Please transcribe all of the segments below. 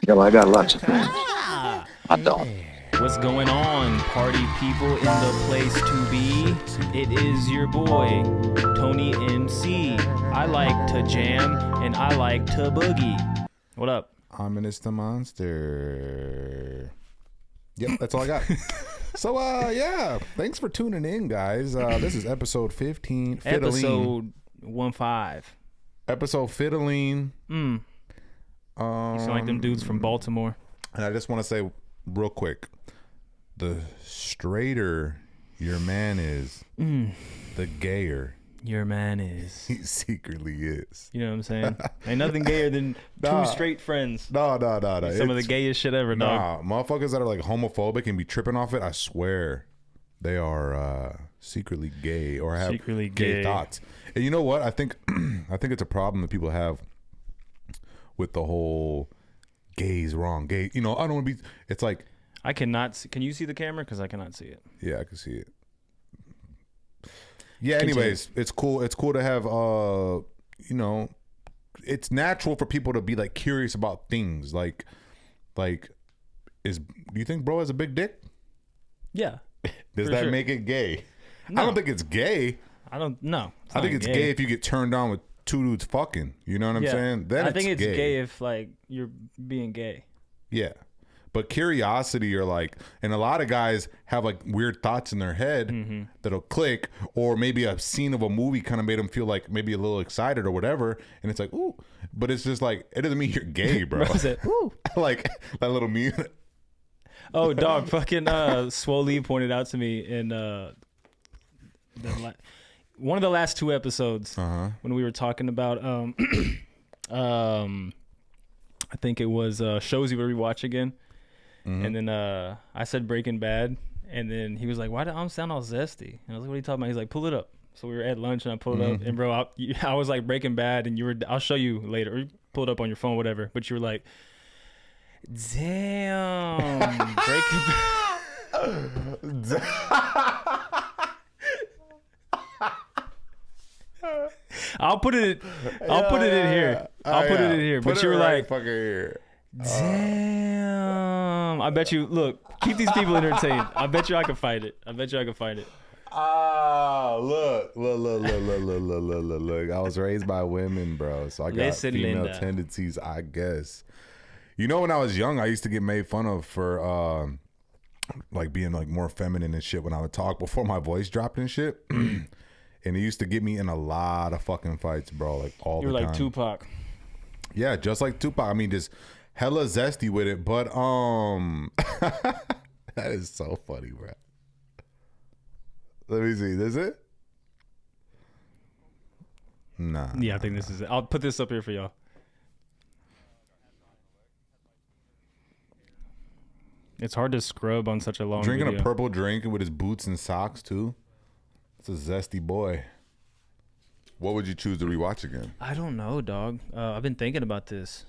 Yo, I got lots of friends. Ah, I don't. what's going on, party people in the place to be? It is your boy, Tony MC. I like to jam and I like to boogie. What up? Ominous the monster. Yep, that's all I got. So, yeah, thanks for tuning in, guys. This is episode 15. Episode 15. Episode Fiddling. You sound like them dudes from Baltimore. And I just want to say real quick, the straighter your man is, the gayer Your man is. he secretly is. You know what I'm saying? Ain't nothing gayer than Nah. two straight friends. No. Some of the gayest shit ever, dog. Nah, motherfuckers that are like homophobic and be tripping off it, I swear, they are secretly gay or have Secretly gay gay. thoughts. And you know what? I think it's a problem that people have with the whole gay's wrong. Gay, I don't want to be. It's like, I cannot see. Can you see the camera? Because I cannot see it. yeah, I can see it. Yeah. Anyways, it's cool. It's cool to have. It's natural for people to be like curious about things. Like, do you think bro has a big dick? Yeah. Does For that sure. make it gay? No. I don't think it's gay. I don't know. I think it's gay if you get turned on with two dudes fucking. You know what I'm saying? Then I think it's gay if like you're being gay. Yeah. But curiosity or like, and a lot of guys have like weird thoughts in their head that'll click, or maybe a scene of a movie kind of made them feel like maybe a little excited or whatever. And it's like, ooh, but it's just like, it doesn't mean you're gay, bro. What is it? Ooh. Like that little meme. Oh, dog, fucking Swole pointed out to me in one of the last two episodes when we were talking about I think it was shows you would rewatch again. And then I said Breaking Bad, and then he was like, "Why did I sound all zesty?" And I was like, "What are you talking about?" He's like, "Pull it up." So we were at lunch, and I pulled it up, and bro, I was like Breaking Bad, and you were. I'll show you later. Or you pull it up on your phone, whatever. But you were like, "Damn, Breaking Bad." I'll put it in here. I'll put it in here. But you were like, fucking here. damn. I bet you, look, keep these people entertained. I bet you I can find it. Ah, look. I was raised by women, bro. So I got Listen, female Linda. tendencies, I guess. You know, when I was young, I used to get made fun of for like being like more feminine and shit when I would talk before my voice dropped and shit. And it used to get me in a lot of fucking fights, bro. Like all You the were time. like Tupac. Yeah, just like Tupac. I mean, just hella zesty with it. But that is so funny, bro. Let me see. Is it? Nah. Yeah, I think this is it. I'll put this up here for y'all. It's hard to scrub on such a long Drinking video. a purple drink with his boots and socks too. It's a zesty boy. What would you choose to rewatch again? I don't know, dog. I've been thinking about this.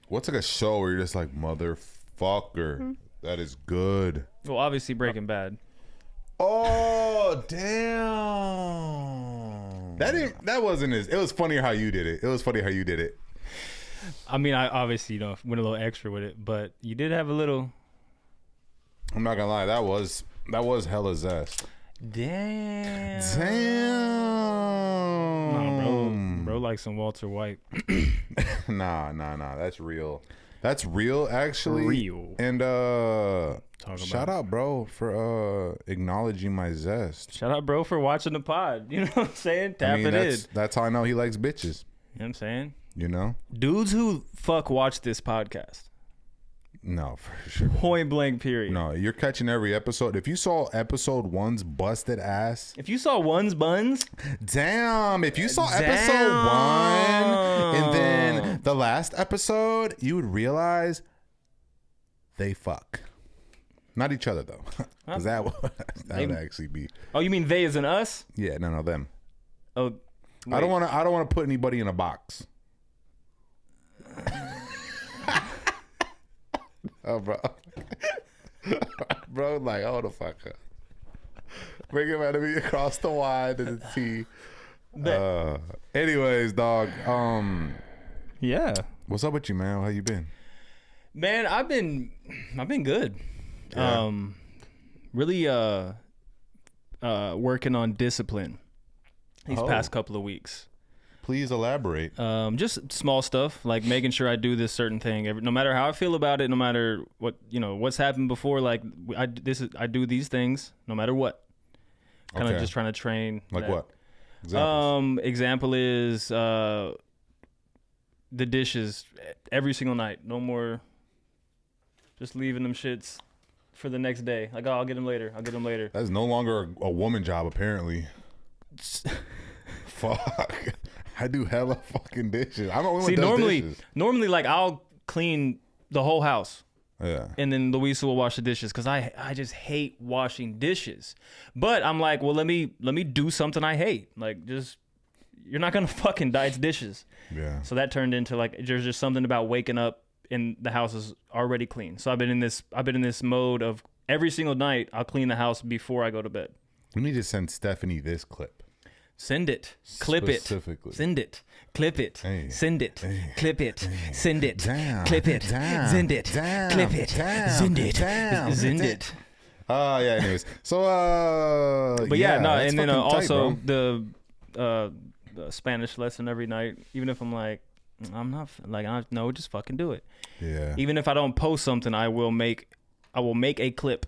What's like a show where you're just like, motherfucker, that is good. Well, obviously Breaking Bad. Oh damn! That wasn't as. It was funnier how you did it. I mean, I obviously went a little extra with it, but you did have a little. I'm not gonna lie. That was hella zest. Damn. Damn. Bro, like some Walter White. Nah. That's real. That's real, actually. Real. And Talk shout about out, bro, for acknowledging my zest. Shout out, bro, for watching the pod. You know what I'm saying? Tap it in. That's how I know he likes bitches. You know what I'm saying? You know? Dudes who watch this podcast. No, for sure. Point blank, period. No, you're catching every episode. If you saw episode 1's busted ass, If you saw One's Buns, damn. If you saw episode 1 and then the last episode, you would realize they fuck. Not each other though, because that would actually be. oh, you mean they as in us? Yeah, no, them. Oh, I don't want to put anybody in a box. Oh, bro. Bro, like, hold the fuck up. Bring him out of me across the Y to the T. Anyways, dog. Yeah. What's up with you, man? How you been? Man, I've been good. Yeah. Really working on discipline these past couple of weeks. Please elaborate. Just small stuff, like making sure I do this certain thing no matter how I feel about it, no matter what, what's happened before, like I do these things no matter what. Kind of just trying to train. Like that. what? Examples. Example is the dishes every single night. No more just leaving them shits for the next day. Like, oh, I'll get them later. That's no longer a woman job, apparently. Fuck. I do hella fucking dishes. I'm the only one that does dishes. Normally, like, I'll clean the whole house. Yeah. And then Luisa will wash the dishes because I just hate washing dishes. But I'm like, well, let me do something I hate. Like, just, you're not gonna fucking die. It's dishes. Yeah. So that turned into, like, there's just something about waking up and the house is already clean. So I've been in this mode of every single night I'll clean the house before I go to bed. We need to send Stephanie this clip. Send it. Clip it. Send it. Clip it. Hey. Send it. Hey. Clip it. Hey. Send it. Damn. Clip it. Damn. Send it. Damn. Clip it. Damn. Send it. Damn. Send it. Yeah, anyways. So, But and then also tight, the Spanish lesson every night, even if I'm like, I'm not, like, no, just fucking do it. Yeah. Even if I don't post something, I will make a clip.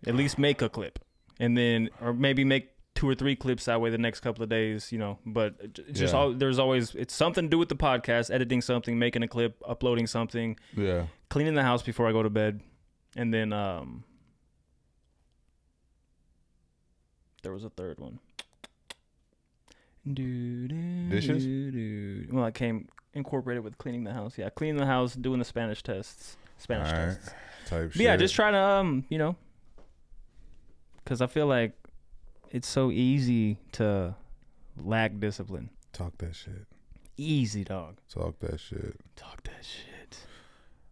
At least make a clip. And then, or maybe make 2 or 3 clips that way the next couple of days, but just there's always, it's something to do with the podcast, editing something, making a clip, uploading something, cleaning the house before I go to bed. And then there was a third one. Dishes? Well, I came incorporated with cleaning the house. Yeah, cleaning the house, doing the Spanish tests. Tests. Type shit. Yeah, just trying to because I feel like it's so easy to lack discipline. Talk that shit. Easy, dog. Talk that shit.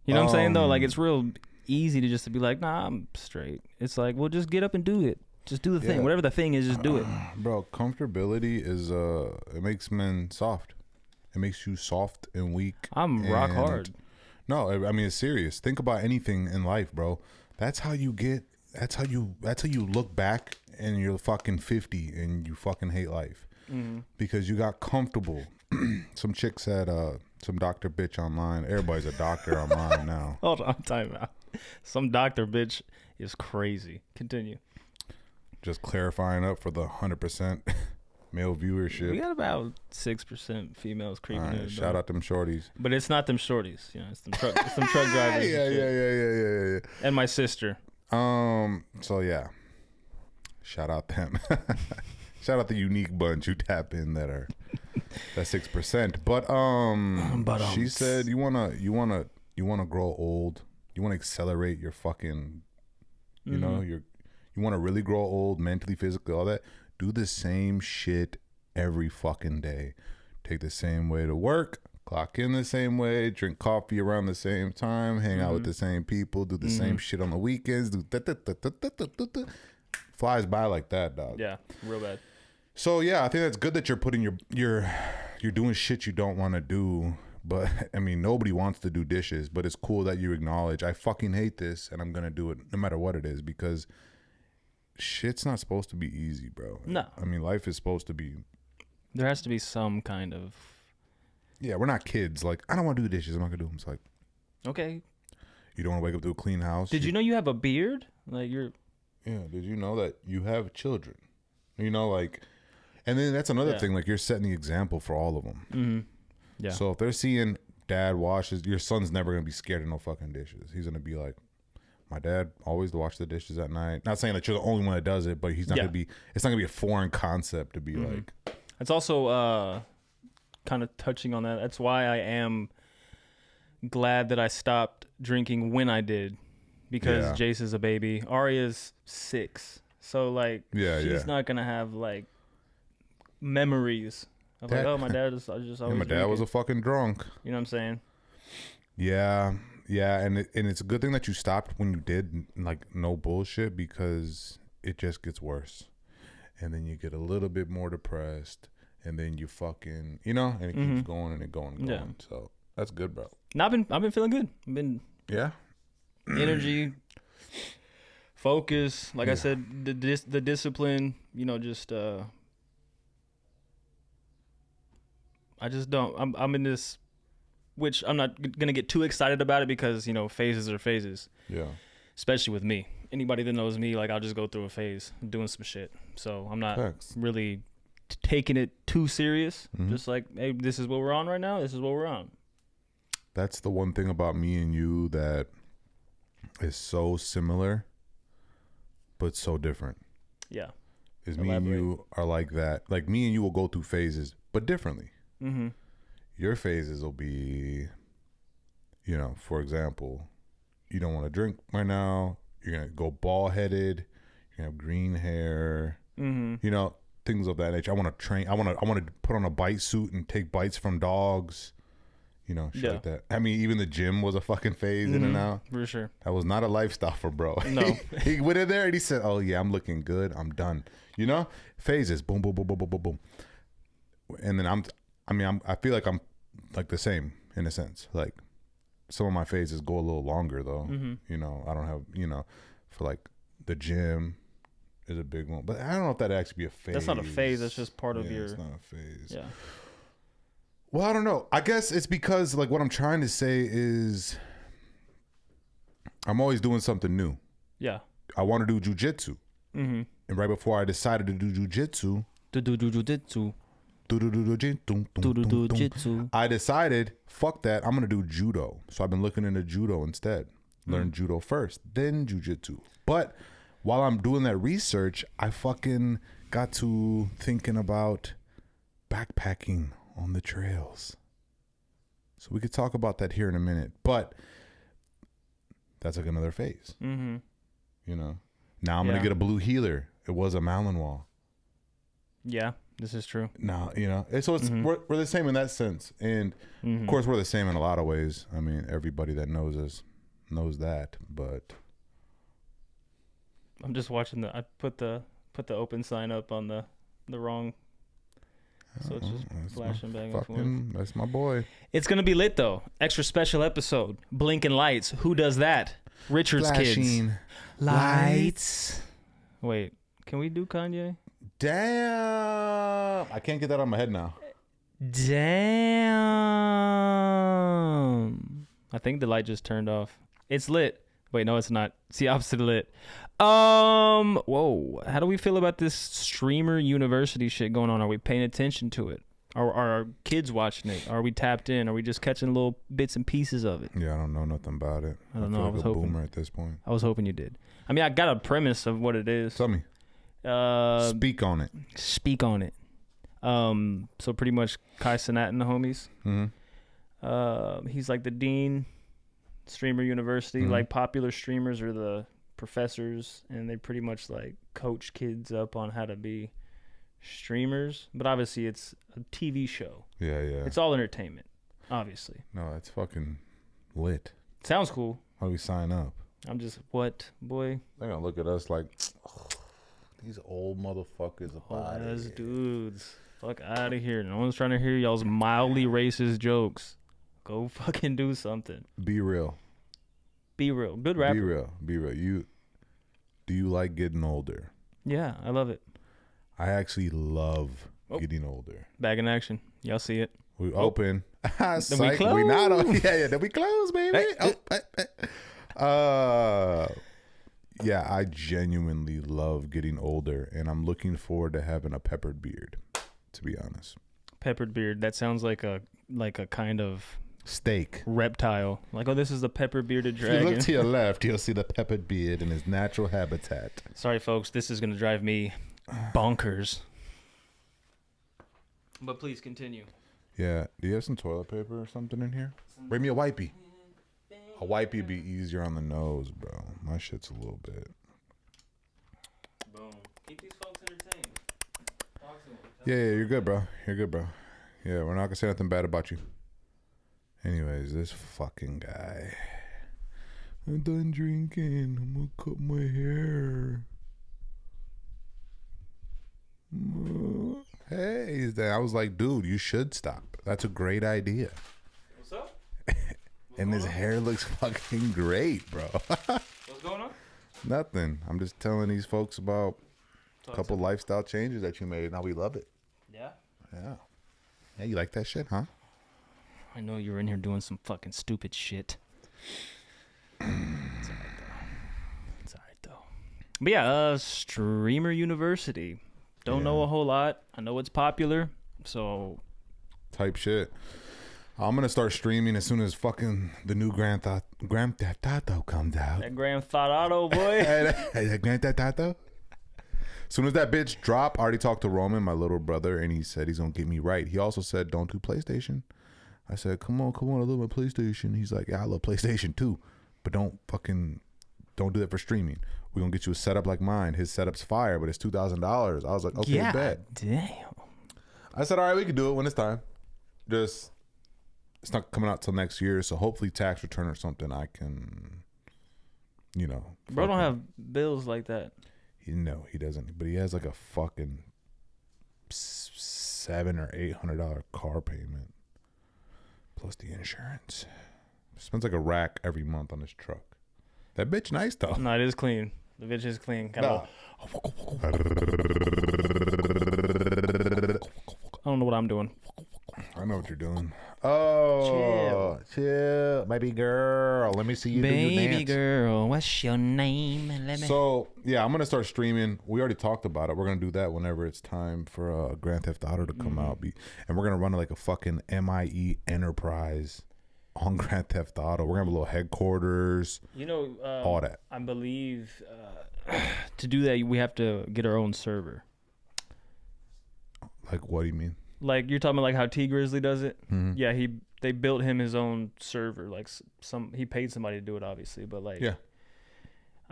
You know what I'm saying, though? Like, it's real easy to be like, nah, I'm straight. It's like, well, just get up and do it. Just do the thing. Whatever the thing is, just do it. Bro, comfortability is, it makes men soft. It makes you soft and weak. I'm rock hard. No, I mean, it's serious. Think about anything in life, bro. That's how you look back and you're fucking 50 and you fucking hate life. Mm-hmm. Because you got comfortable. Some chick said, some doctor bitch online. Everybody's a doctor online now. Hold on, time out. Some doctor bitch is crazy. Continue. Just clarifying up for the 100% male viewership. We got about 6% females creeping in. Shout out them shorties. But it's not them shorties. It's them truck drivers. Yeah. And my sister. So yeah. Shout out them. Shout out the unique bunch who tap in that 6%. But she said you wanna grow old. You wanna accelerate your fucking you want to really grow old mentally, physically, all that. Do the same shit every fucking day. Take the same way to work, clock in the same way, drink coffee around the same time, hang out with the same people, do the same shit on the weekends. Flies by like that, dog. Yeah, real bad. So yeah, I think that's good that you're putting you're doing shit you don't want to do. But I mean, nobody wants to do dishes, but it's cool that you acknowledge I fucking hate this and I'm gonna do it no matter what it is, because shit's not supposed to be easy, bro. No. I mean, life is supposed to be... There has to be some kind of... Yeah, we're not kids. Like, I don't want to do dishes. I'm not going to do them. It's like... Okay. You don't want to wake up to a clean house. Did you know you have a beard? Like, you're... Yeah, did you know that you have children? Like... And then that's another thing. Like, you're setting the example for all of them. Mm-hmm. Yeah. So if they're seeing dad washes... Your son's never going to be scared of no fucking dishes. He's going to be like... My dad always wash the dishes at night. Not saying that you're the only one that does it, but he's not gonna be. It's not gonna be a foreign concept to be like. It's also kind of touching on that. That's why I am glad that I stopped drinking when I did, because Jace is a baby. Arya's 6, so like she's not gonna have like memories of like, oh, my dad is just always. My dad was a fucking drunk. You know what I'm saying? Yeah. Yeah, and it's a good thing that you stopped when you did, like, no bullshit, because it just gets worse. And then you get a little bit more depressed, and then you fucking, you know, and it keeps going and going. Yeah. So that's good, bro. I've been feeling good. I've been energy, focus. Like I said, the discipline. You know, just I just don't. I'm in this, which I'm not gonna get too excited about it because, you know, phases are phases. Yeah. Especially with me. Anybody that knows me, like, I'll just go through a phase doing some shit. So I'm not really taking it too serious. Just like, hey, this is what we're on right now. This is what we're on. That's the one thing about me and you that is so similar, but so different. Yeah. Is me and you are like that. Like, me and you will go through phases, but differently. Your phases will be, you know, for example, you don't want to drink right now. You're going to go bald headed. You're going to have green hair. You know, things of that nature. I want to train. I want to put on a bite suit and take bites from dogs. You know, shit like that. I mean, even the gym was a fucking phase in and out. For sure. That was not a lifestyle for bro. No. He went in there and he said, oh, yeah, I'm looking good. I'm done. You know? Phases. Boom, boom, boom, boom, boom, boom, boom. And then I feel like I'm like the same in a sense. Like, some of my phases go a little longer though. You know, I don't have, you know, for like the gym is a big one. But I don't know if that'd actually be a phase. That's not a phase. That's just part of your... It's not a phase. Yeah. Well, I don't know. I guess it's because, like, what I'm trying to say is I'm always doing something new. Yeah. I want to do jujitsu. And right before I decided to do jujitsu, I decided, fuck that, I'm going to do judo. So I've been looking into judo instead. Learn judo first, then jujitsu. But while I'm doing that research, I fucking got to thinking about backpacking on the trails. So we could talk about that here in a minute. But that's like another phase. You know? Now I'm going to get a blue healer. It was a Malinois. Yeah. This is true. No, you know, so it's we're the same in that sense, and of course we're the same in a lot of ways. I mean, everybody that knows us knows that. But I'm just watching I put the open sign up on the wrong, so it's just flashing back and forth. That's my boy. It's gonna be lit though. Extra special episode. Blinking lights. Who does that? Richard's Flashing Kids. Lights. Wait, can we do Kanye? Damn. I can't get that on my head now. Damn. I think the light just turned off. It's lit. Wait, no, it's not. It's the opposite of lit. Whoa. How do we feel about this streamer university shit going on? Are we paying attention to it? Are our kids watching it? Are we tapped in? Are we just catching little bits and pieces of it? Yeah, I don't know nothing about it. I don't know. I was hoping. Boomer at this point. I was hoping you did. I mean, I got a premise of what it is. Tell me. Speak on it. Speak on it. So pretty much Kai Cenat and the homies. He's like the dean, streamer university. Like, popular streamers are the professors, and they pretty much like coach kids up on how to be streamers. But obviously, it's a TV show. Yeah. It's all entertainment, obviously. No, it's fucking lit. Sounds cool. How do we sign up? I'm just what, boy? They're gonna look at us like. These old motherfuckers about it. Dudes. Fuck out of here. No one's trying to hear y'all's mildly racist jokes. Go fucking do something. Be real. Be real. Good rapper. Be real. Do you like getting older? Yeah, I love it. I actually love getting older. Back in action. Y'all see it. We open. Then we close. We not on. Yeah. Then we close, baby. Yeah, I genuinely love getting older, and I'm looking forward to having a peppered beard, to be honest. Peppered beard. That sounds like a kind of steak reptile. Like, oh, this is the peppered bearded dragon. If you look to your left, you'll see the peppered beard in his natural habitat. Sorry, folks. This is going to drive me bonkers. But please continue. Yeah. Do you have some toilet paper or something in here? Bring me a wipey. A wipey be easier on the nose, bro. My shit's a little bit. Boom. Keep these folks entertained. Talk to them. Yeah, you're good, bro. You're good, bro. Yeah, we're not gonna say nothing bad about you. Anyways, this fucking guy. I'm done drinking. I'm gonna cut my hair. Hey, I was like, dude, you should stop. That's a great idea. What's up? And his hair looks fucking great, bro. What's going on? Nothing. I'm just telling these folks about a couple lifestyle changes that you made. Now we love it. Yeah? Yeah. Yeah, you like that shit, huh? I know you were in here doing some fucking stupid shit. It's alright though. But yeah, Streamer University. Don't know a whole lot. I know it's popular, so type shit. I'm gonna start streaming as soon as fucking the new Grand Theft Auto comes out. That Grand Theft Auto, boy. That Grand Theft Auto. As soon as that bitch drop, I already talked to Roman, my little brother, and he said he's gonna get me right. He also said, don't do PlayStation. I said, come on, I love my PlayStation. He's like, yeah, I love PlayStation too, but don't do that for streaming. We're gonna get you a setup like mine. His setup's fire, but it's $2,000. I was like, okay, bet. Damn. I said, all right, we can do it when it's time. Just, it's not coming out till next year, so hopefully tax return or something I can, Bro don't have bills like that. No, he doesn't. But he has like a fucking $700 or $800 car payment plus the insurance. Spends like a rack every month on his truck. That bitch nice though. No, it is clean. The bitch is clean. I don't know what I'm doing. I know what you're doing. Oh, chill, baby girl. Let me see you do your dance. Baby girl, what's your name? So yeah, I'm gonna start streaming. We already talked about it. We're gonna do that whenever it's time for Grand Theft Auto to come out. And we're gonna run like a fucking MIE enterprise on Grand Theft Auto. We're gonna have a little headquarters. All that. I believe to do that we have to get our own server. Like, what do you mean? Like you're talking about like how T Grizzly does it. Mm-hmm. Yeah, they built him his own server. Like he paid somebody to do it, obviously, but like I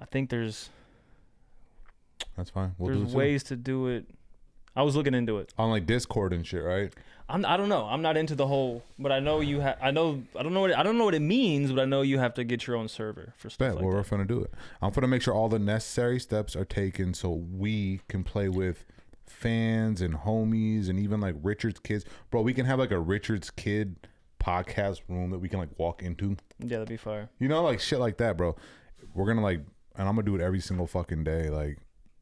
think that's fine. There's ways to do it. I was looking into it on like Discord and shit, right? I don't know. I'm not into the whole, but I know you have. I don't know what it means, but I know you have to get your own server for stuff like that. We're gonna do it. I'm gonna make sure all the necessary steps are taken so we can play with fans and homies and even like Richard's kids. Bro, we can have like a Richard's kid podcast room that we can like walk into. Yeah, that'd be fire. Like shit like that, bro. We're gonna and I'm gonna do it every single fucking day. Like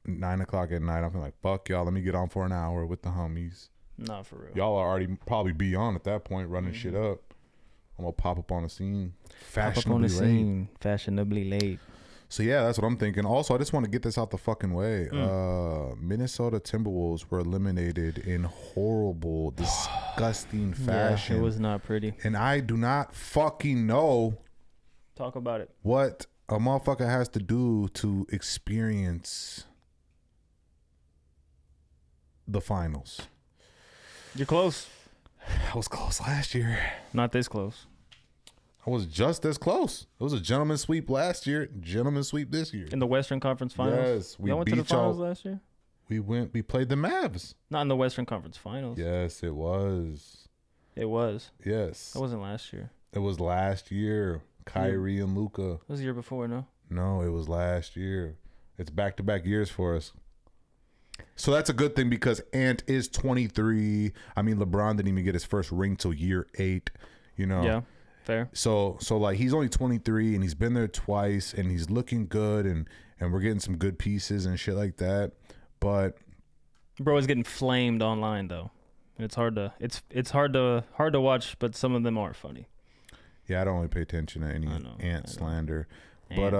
9:00 at night, I'm like, fuck y'all, let me get on for an hour with the homies. Nah, for real. Y'all are already probably be on at that point, running shit up. I'm gonna pop up on the scene. Fashionably late. So yeah, that's what I'm thinking. Also, I just want to get this out the fucking way. Minnesota Timberwolves were eliminated in horrible, disgusting fashion. Yeah, it was not pretty. And I do not fucking know. Talk about it. What a motherfucker has to do to experience the finals. You're close. I was close last year. Not this close. I was just as close. It was a gentleman's sweep last year, gentleman's sweep this year. In the Western Conference Finals? Yes. We went to the finals last year? We played the Mavs. Not in the Western Conference Finals. Yes, it was. It was. Yes. That wasn't last year. It was last year. Kyrie and Luka. It was the year before, no? No, it was last year. It's back-to-back years for us. So that's a good thing because Ant is 23. I mean, LeBron didn't even get his first ring till year 8, Yeah, fair. So like he's only 23 and he's been there twice and he's looking good and we're getting some good pieces and shit like that. But bro is getting flamed online though. And it's hard to watch, but some of them are funny. Yeah, I don't really pay attention to any Ant slander. But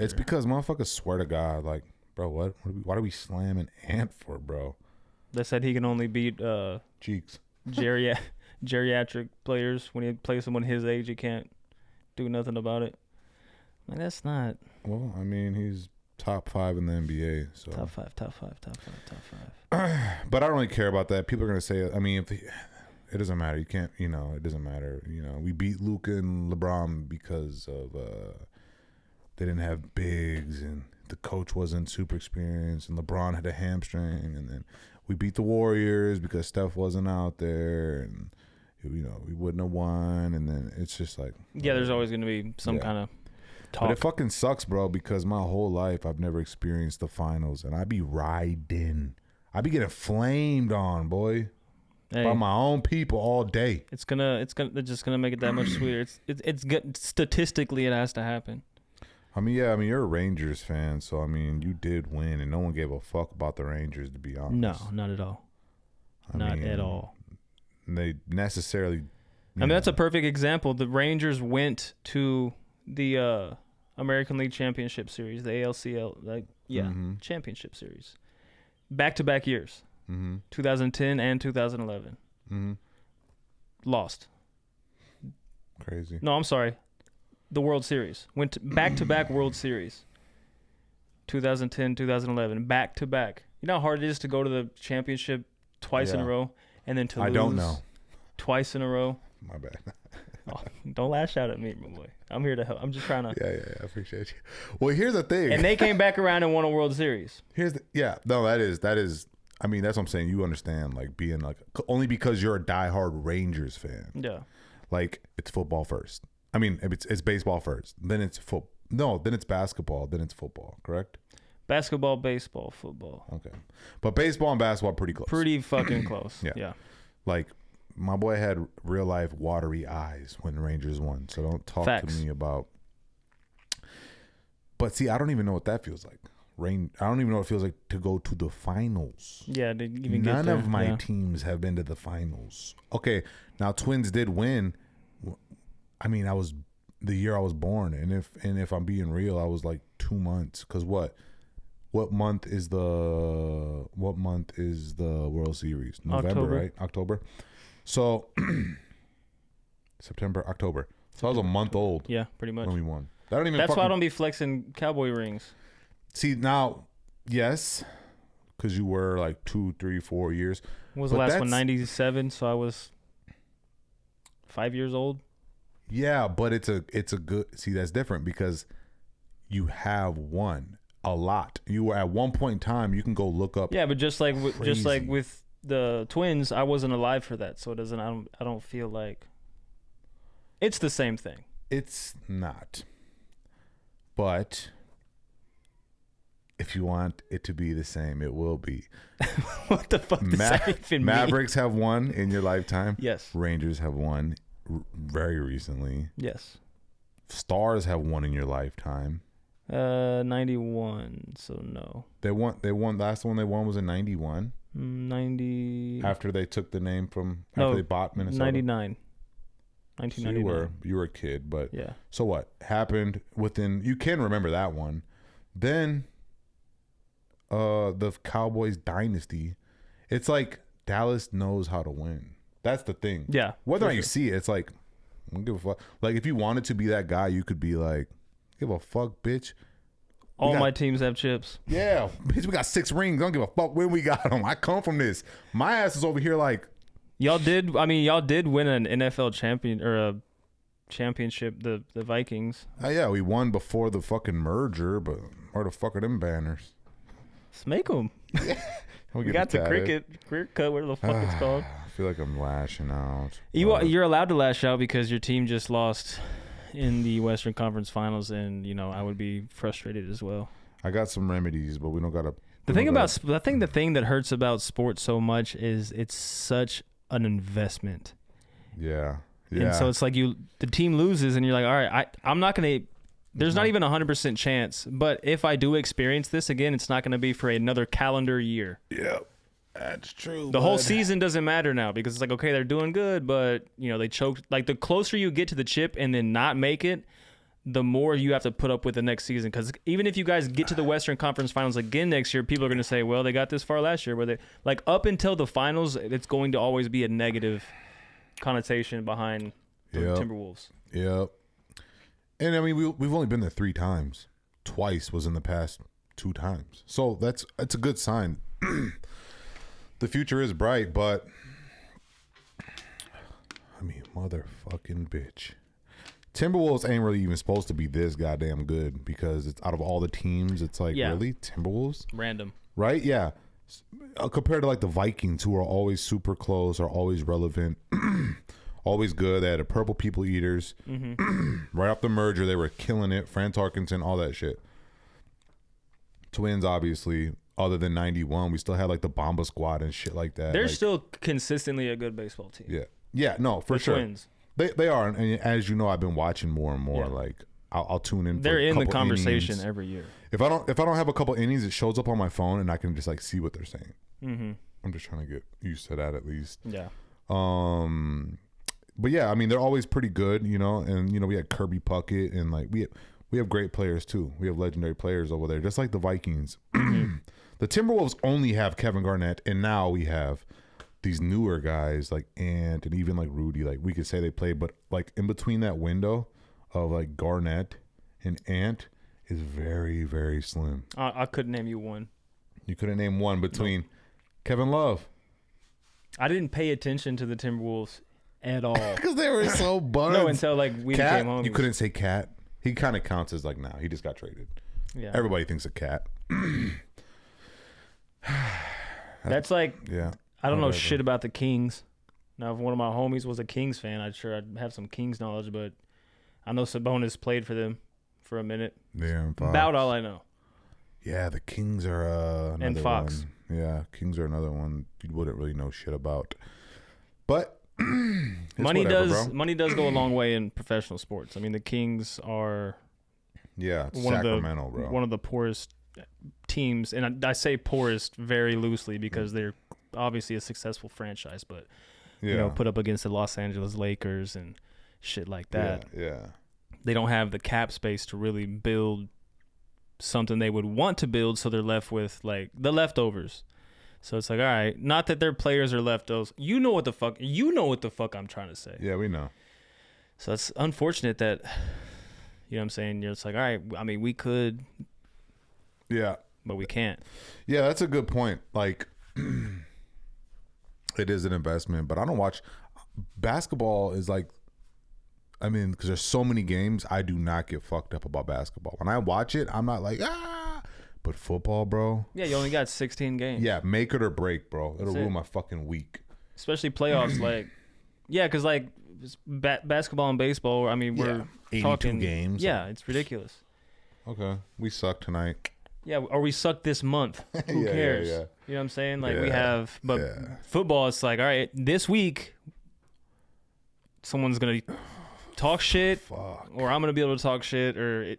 it's because motherfuckers swear to God, like, bro, why are we slamming Ant for, bro? They said he can only beat Cheeks. Geriatric players. When he plays someone his age, he can't do nothing about it. Like, that's not. Well, I mean, he's top 5 in the NBA. So top five. But I don't really care about that. People are gonna say, I mean, it doesn't matter. You can't, it doesn't matter. We beat Luka and LeBron because of they didn't have bigs and the coach wasn't super experienced and LeBron had a hamstring, and then we beat the Warriors because Steph wasn't out there, and we wouldn't have won. And then it's just like, there's always going to be some kind of talk. But it fucking sucks, bro, because my whole life I've never experienced the finals, and I be riding I be getting flamed on, boy, by my own people all day. They're just gonna make it that much sweeter. It's good. Statistically, it has to happen. I mean, you're a Rangers fan, so I mean, you did win, and no one gave a fuck about the Rangers, to be honest. No, not at all. Not at all. They necessarily. I mean, that's a perfect example. The Rangers went to the American League Championship Series, the ALCL, Championship Series, back-to-back years, 2010 and 2011. Lost. Crazy. No, I'm sorry. The World Series. Went back-to-back World Series. 2010, 2011. Back-to-back. You know how hard it is to go to the championship twice in a row and then to lose? I don't know. Twice in a row? My bad. Oh, don't lash out at me, my boy. I'm here to help. I'm just trying to. Yeah. I appreciate you. Well, here's the thing. And they came back around and won a World Series. That is. I mean, that's what I'm saying. You understand, like, being like, only because you're a diehard Rangers fan. Yeah. Like, it's football first. I mean, it's baseball first. Then it's then it's basketball. Then it's football. Correct? Basketball, baseball, football. Okay. But baseball and basketball are pretty close. Pretty fucking close. Yeah. Like, my boy had real life watery eyes when the Rangers won. So don't talk to me about. But see, I don't even know what that feels like. I don't even know what it feels like to go to the finals. Yeah, none of my teams have been to the finals. Okay, now Twins did win. I mean, I was the year I was born, and if I'm being real, I was like 2 months. Cause what month is the World Series? November, October. right? October. So September, October. So I was a month old. Yeah, pretty much. When we won. That's why I don't be flexing cowboy rings. See, now, yes, because you were like 2, 3, 4 years. What was the last one? 97. So I was 5 years old. Yeah, but it's a good. See, that's different because you have won a lot. You were at one point in time. You can go look up. Yeah, but just like with the Twins, I wasn't alive for that, so it doesn't. I don't feel like it's the same thing. It's not, but. If you want it to be the same, it will be. What the fuck does that even mean? Mavericks have won in your lifetime. Yes. Rangers have won very recently. Yes. Stars have won in your lifetime. 91. So no. They won. Last one they won was in 91. 90. After they took the name from. After they bought Minnesota. 99. 1999. So you were a kid, but yeah. So what happened within? You can remember that one. Then. The Cowboys dynasty, it's like Dallas knows how to win. That's the thing. Yeah. Whether or not you see it, it's like, I don't give a fuck. Like, if you wanted to be that guy, you could be like, give a fuck, bitch. All my teams have chips. Yeah. Bitch, we got 6 rings. I don't give a fuck when we got them. I come from this. My ass is over here like. Y'all did win an NFL champion or a championship, the Vikings. Yeah, we won before the fucking merger, but where the fuck are them banners? Let's make them. We got the cricket cut, whatever the fuck it's called. I feel like I'm lashing out. You're allowed to lash out because your team just lost in the Western Conference Finals, and I would be frustrated as well. I got some remedies, but we don't gotta. The thing that hurts about sports so much is it's such an investment. Yeah. And so it's like the team loses, and you're like, all right, I'm not gonna. There's not even 100% chance, but if I do experience this again, it's not going to be for another calendar year. Yep, that's true. The whole season doesn't matter now because it's like, okay, they're doing good, but they choked. Like the closer you get to the chip and then not make it, the more you have to put up with the next season. Because even if you guys get to the Western Conference Finals again next year, people are going to say, well, they got this far last year. Where they like up until the finals, it's going to always be a negative connotation behind the Timberwolves. Yep. And I mean, we've only been there 3 times. Twice was in the past 2 times. So that's a good sign. The future is bright, but I mean, motherfucking bitch. Timberwolves ain't really even supposed to be this goddamn good because it's out of all the teams, it's like, really? Timberwolves? Random. Right? Yeah. Compared to like the Vikings, who are always super close, are always relevant. Always good. They had a purple people eaters. Mm-hmm. Right off the merger, they were killing it. Fran Tarkenton, all that shit. Twins, obviously, other than 91. We still had like the Bomba Squad and shit like that. They're like, still consistently a good baseball team. Yeah. Yeah, no, for sure. Twins. They are. And as you know, I've been watching more and more. Yeah. Like I'll tune in. They're for a in the couple conversation innings. every year. If I don't have a couple innings, it shows up on my phone and I can just like see what they're saying. Mm-hmm. I'm just trying to get used to that at least. Yeah. But yeah, I mean they're always pretty good, you know. And you know we had Kirby Puckett and like we have great players too. We have legendary players over there, just like the Vikings. The Timberwolves only have Kevin Garnett, and now we have these newer guys like Ant and even like Rudy. Like we could say they play, but like in between that window of like Garnett and Ant is very, very slim. I couldn't name you one. You couldn't name one between Kevin Love. I didn't pay attention to the Timberwolves at all. Because they were so buzzed. No, until like we Cat, became homies. you couldn't say Cat. He kind of counts as like, nah, he just got traded. Yeah. Everybody thinks a Cat. That's like, Yeah. I don't know Whatever. shit about the Kings. Now, if one of my homies was a Kings fan, I'd have some Kings knowledge, but I know Sabonis played for them for a minute. Yeah. And Fox. About all I know. Yeah, the Kings are another And Fox. one. Yeah, Kings are another one you wouldn't really know shit about. But it's Money whatever, does bro. money does go a long way in professional sports. I mean, the Kings are Yeah, it's one Sacramento, of the bro. one of the poorest teams, and I say poorest very loosely because they're obviously a successful franchise, but yeah. you know, put up against the Los Angeles Lakers and shit like that. Yeah. They don't have the cap space to really build something they would want to build, so they're left with like the leftovers. So it's like, all right, not that their players are leftovers. You know what the fuck I'm trying to say. Yeah, we know. So it's unfortunate that, you know what I'm saying? You're just like, all right, I mean, we could, Yeah. but we can't. Yeah, that's a good point. Like, it is an investment, but I don't watch basketball. Is like, I mean, because there's so many games, I do not get fucked up about basketball. When I watch it, I'm not like but football, bro. Yeah, you only got 16 games. Yeah, make it or break, bro. It'll That's ruin it. my fucking week. Especially playoffs, like, yeah, because like basketball and baseball, I mean, we're 82 talking games. Yeah, it's ridiculous. Okay, we suck tonight. Yeah, or we suck this month. Who Yeah, cares? yeah. You know what I'm saying? Like we Yeah, have, but football, it's like, all right, this week, someone's gonna talk shit, or I'm gonna be able to talk shit, or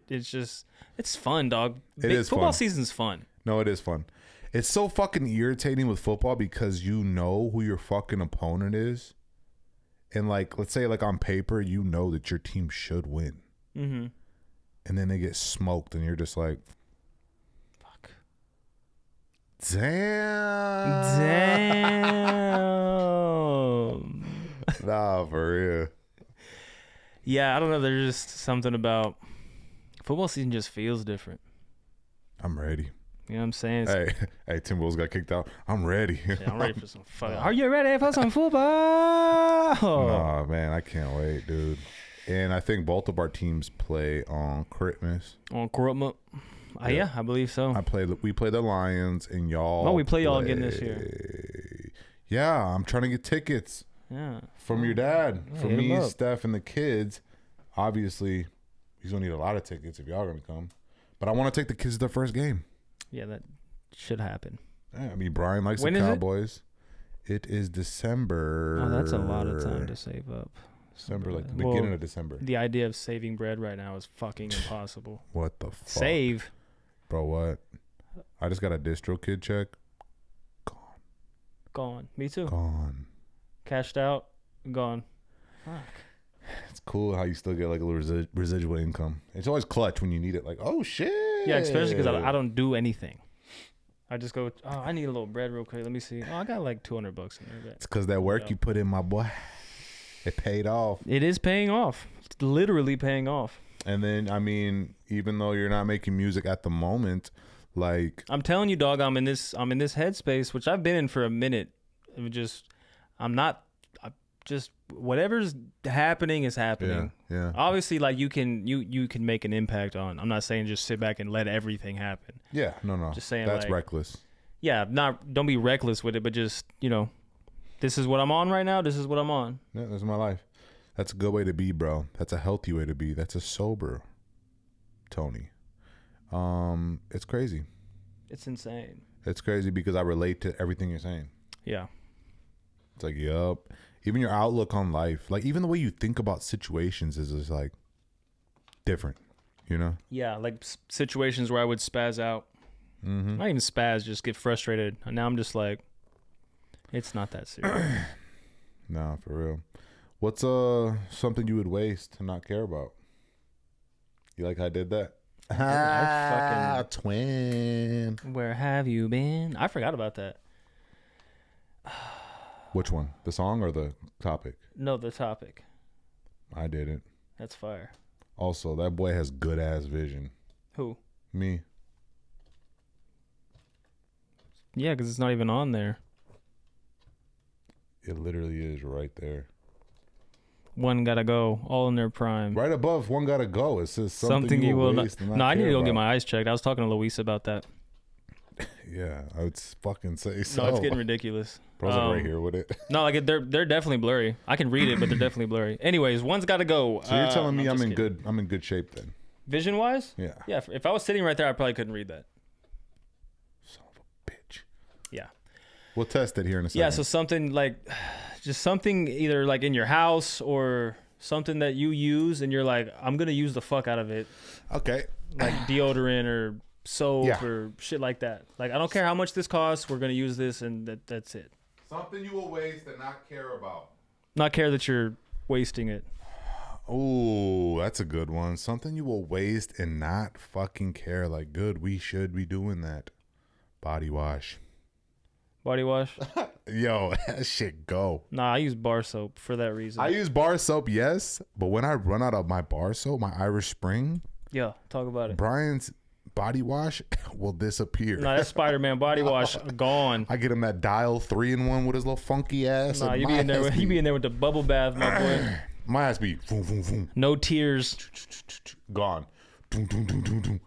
it's fun, dog. It is football fun. season's fun. No, it is fun. It's so fucking irritating with football because you know who your fucking opponent is. And like, let's say like on paper, you know that your team should win. Mm-hmm. And then they get smoked and you're just like, Fuck. Damn. Nah, for real. Yeah, I don't know. There's just something about football season just feels different. I'm ready. You know what I'm saying? Hey, Tim Wills got kicked out. I'm ready. Yeah, I'm ready for some fun. Are you ready for some football? Nah, man, I can't wait, dude. And I think both of our teams play on Christmas. On Christmas? Yeah, I believe so. We play the Lions and y'all. Oh, we play y'all again this year. Yeah, I'm trying to get tickets Yeah. from your dad. Yeah, For hit 'em me, up. Steph, and the kids. Obviously, he's gonna need a lot of tickets if y'all gonna come. But I want to take the kids to their first game. Yeah, that should happen. Yeah, I mean, Brian likes When the is it? Cowboys. It is December. Oh, that's a lot of time to save up. December, like the Well, beginning of December. The idea of saving bread right now is fucking impossible. What the fuck? Save. Bro, what? I just got a DistroKid check. Gone. Me too. Gone. Cashed out. Gone. Fuck. It's cool how you still get like a little residual income. It's always clutch when you need it. Like, oh shit. Yeah, especially because I don't do anything. I just go, oh, I need a little bread real quick. Let me see. Oh, I got like $200 in there. It's because that work you put in, my boy. It paid off. It is paying off. It's literally paying off. And then, I mean, even though you're not making music at the moment, like, I'm telling you, dog, I'm in this headspace, which I've been in for a minute. Just whatever's happening is happening. Yeah. Obviously, like you can make an impact on. I'm not saying just sit back and let everything happen. Yeah, no. Just saying, that's like, reckless. Yeah, don't be reckless with it, but just, this is what I'm on right now. This is what I'm on. Yeah, that's my life. That's a good way to be, bro. That's a healthy way to be. That's a sober Tony. It's crazy. It's insane. It's crazy because I relate to everything you're saying. Yeah. It's like, yup. Even your outlook on life, like even the way you think about situations is just like different, you know? Yeah, like situations where I would spaz out. Mm-hmm. Not even spaz, just get frustrated. And now I'm just like, it's not that serious. No, for real. What's something you would waste and not care about? You like how I did that? I fucking twin. Where have you been? I forgot about that. Which one? The song or the topic? No, the topic. I didn't. That's fire. Also, that boy has good ass vision. Who? Me. Yeah, because it's not even on there. It literally is right there. One gotta go, all in their prime. Right above one gotta go. It says something you will waste not. and No, I need to go care get about. my eyes checked. I was talking to Luis about that. Yeah, I would fucking say so. No, it's getting ridiculous. Bro's like right here with it. No, like they're definitely blurry. I can read it, but they're definitely blurry. Anyways, one's gotta go. So you're telling me I'm in kidding. good shape then? Vision wise? Yeah. Yeah. If I was sitting right there, I probably couldn't read that. Son of a bitch. Yeah. We'll test it here in a second. Yeah. So something like, just something either like in your house or something that you use, and you're like, I'm gonna use the fuck out of it. Okay. Like deodorant or soap Yeah. or shit like that. Like I don't care how much this costs. We're gonna use this, and that's it. Something you will waste and not care about. Not care that you're wasting it. Oh, that's a good one. Something you will waste and not fucking care. Like, good, we should be doing that. Body wash. Body wash? Yo, that shit go. Nah, I use bar soap for that reason. I use bar soap, yes, but when I run out of my bar soap, my Irish Spring, Yeah, talk about it. Brian's body wash will disappear. Nah, that's Spider-Man body wash gone. I get him that Dial 3-in-1 with his little funky ass. Nah, and you be in there. You be in there with the bubble bath, my boy. My ass be boom, boom, boom, No tears. gone. Doom, doom, doom, doom, doom.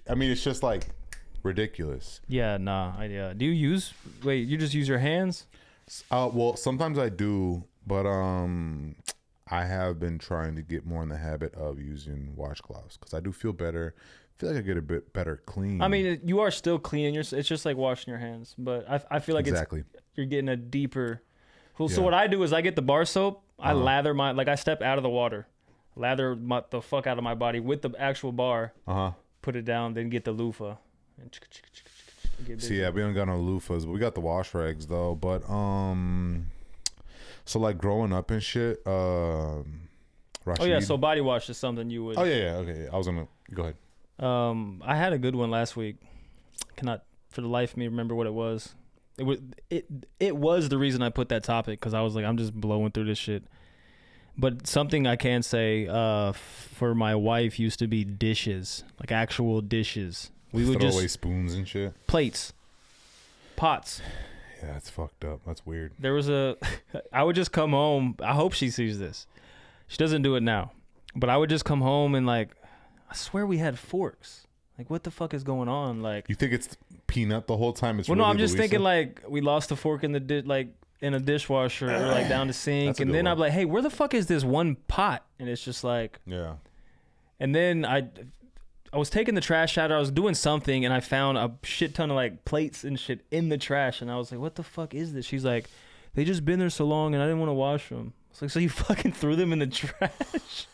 I mean, it's just like ridiculous. Yeah, nah. Do you use? Wait, you just use your hands? Well, sometimes I do, but I have been trying to get more in the habit of using washcloths because I do feel better. I feel like I get a bit better clean. I mean, you are still cleaning. It's just like washing your hands, but I feel like exactly. you're getting a deeper. Well, Yeah. so what I do is I get the bar soap. I lather I step out of the water, lather the fuck out of my body with the actual bar. Put it down, then get the loofah. And get See, yeah, we don't got no loofahs, but we got the wash rags though. But so like growing up and shit. Oh yeah, so body wash is something you would. Oh yeah, okay. I was gonna go ahead. I had a good one last week. Cannot for the life of me remember what it was. It was the reason I put that topic because I was like, I'm just blowing through this shit. But something I can say for my wife used to be dishes, like actual dishes. We would throw just away spoons and shit. Plates, pots. Yeah, that's fucked up. That's weird. There was I would just come home. I hope she sees this. She doesn't do it now, but I would just come home and like, I swear we had forks. Like, what the fuck is going on? Like, You think it's peanut the whole time? It's well, really no, I'm just Louisa? thinking like we lost a fork in in a dishwasher or like down the sink, That's a and good then one. I'm like, hey, where the fuck is this one pot? And it's just like, Yeah. and then I was taking the trash out. I was doing something, and I found a shit ton of like plates and shit in the trash, and I was like, what the fuck is this? She's like, they just been there so long, and I didn't want to wash them. I was like, so you fucking threw them in the trash?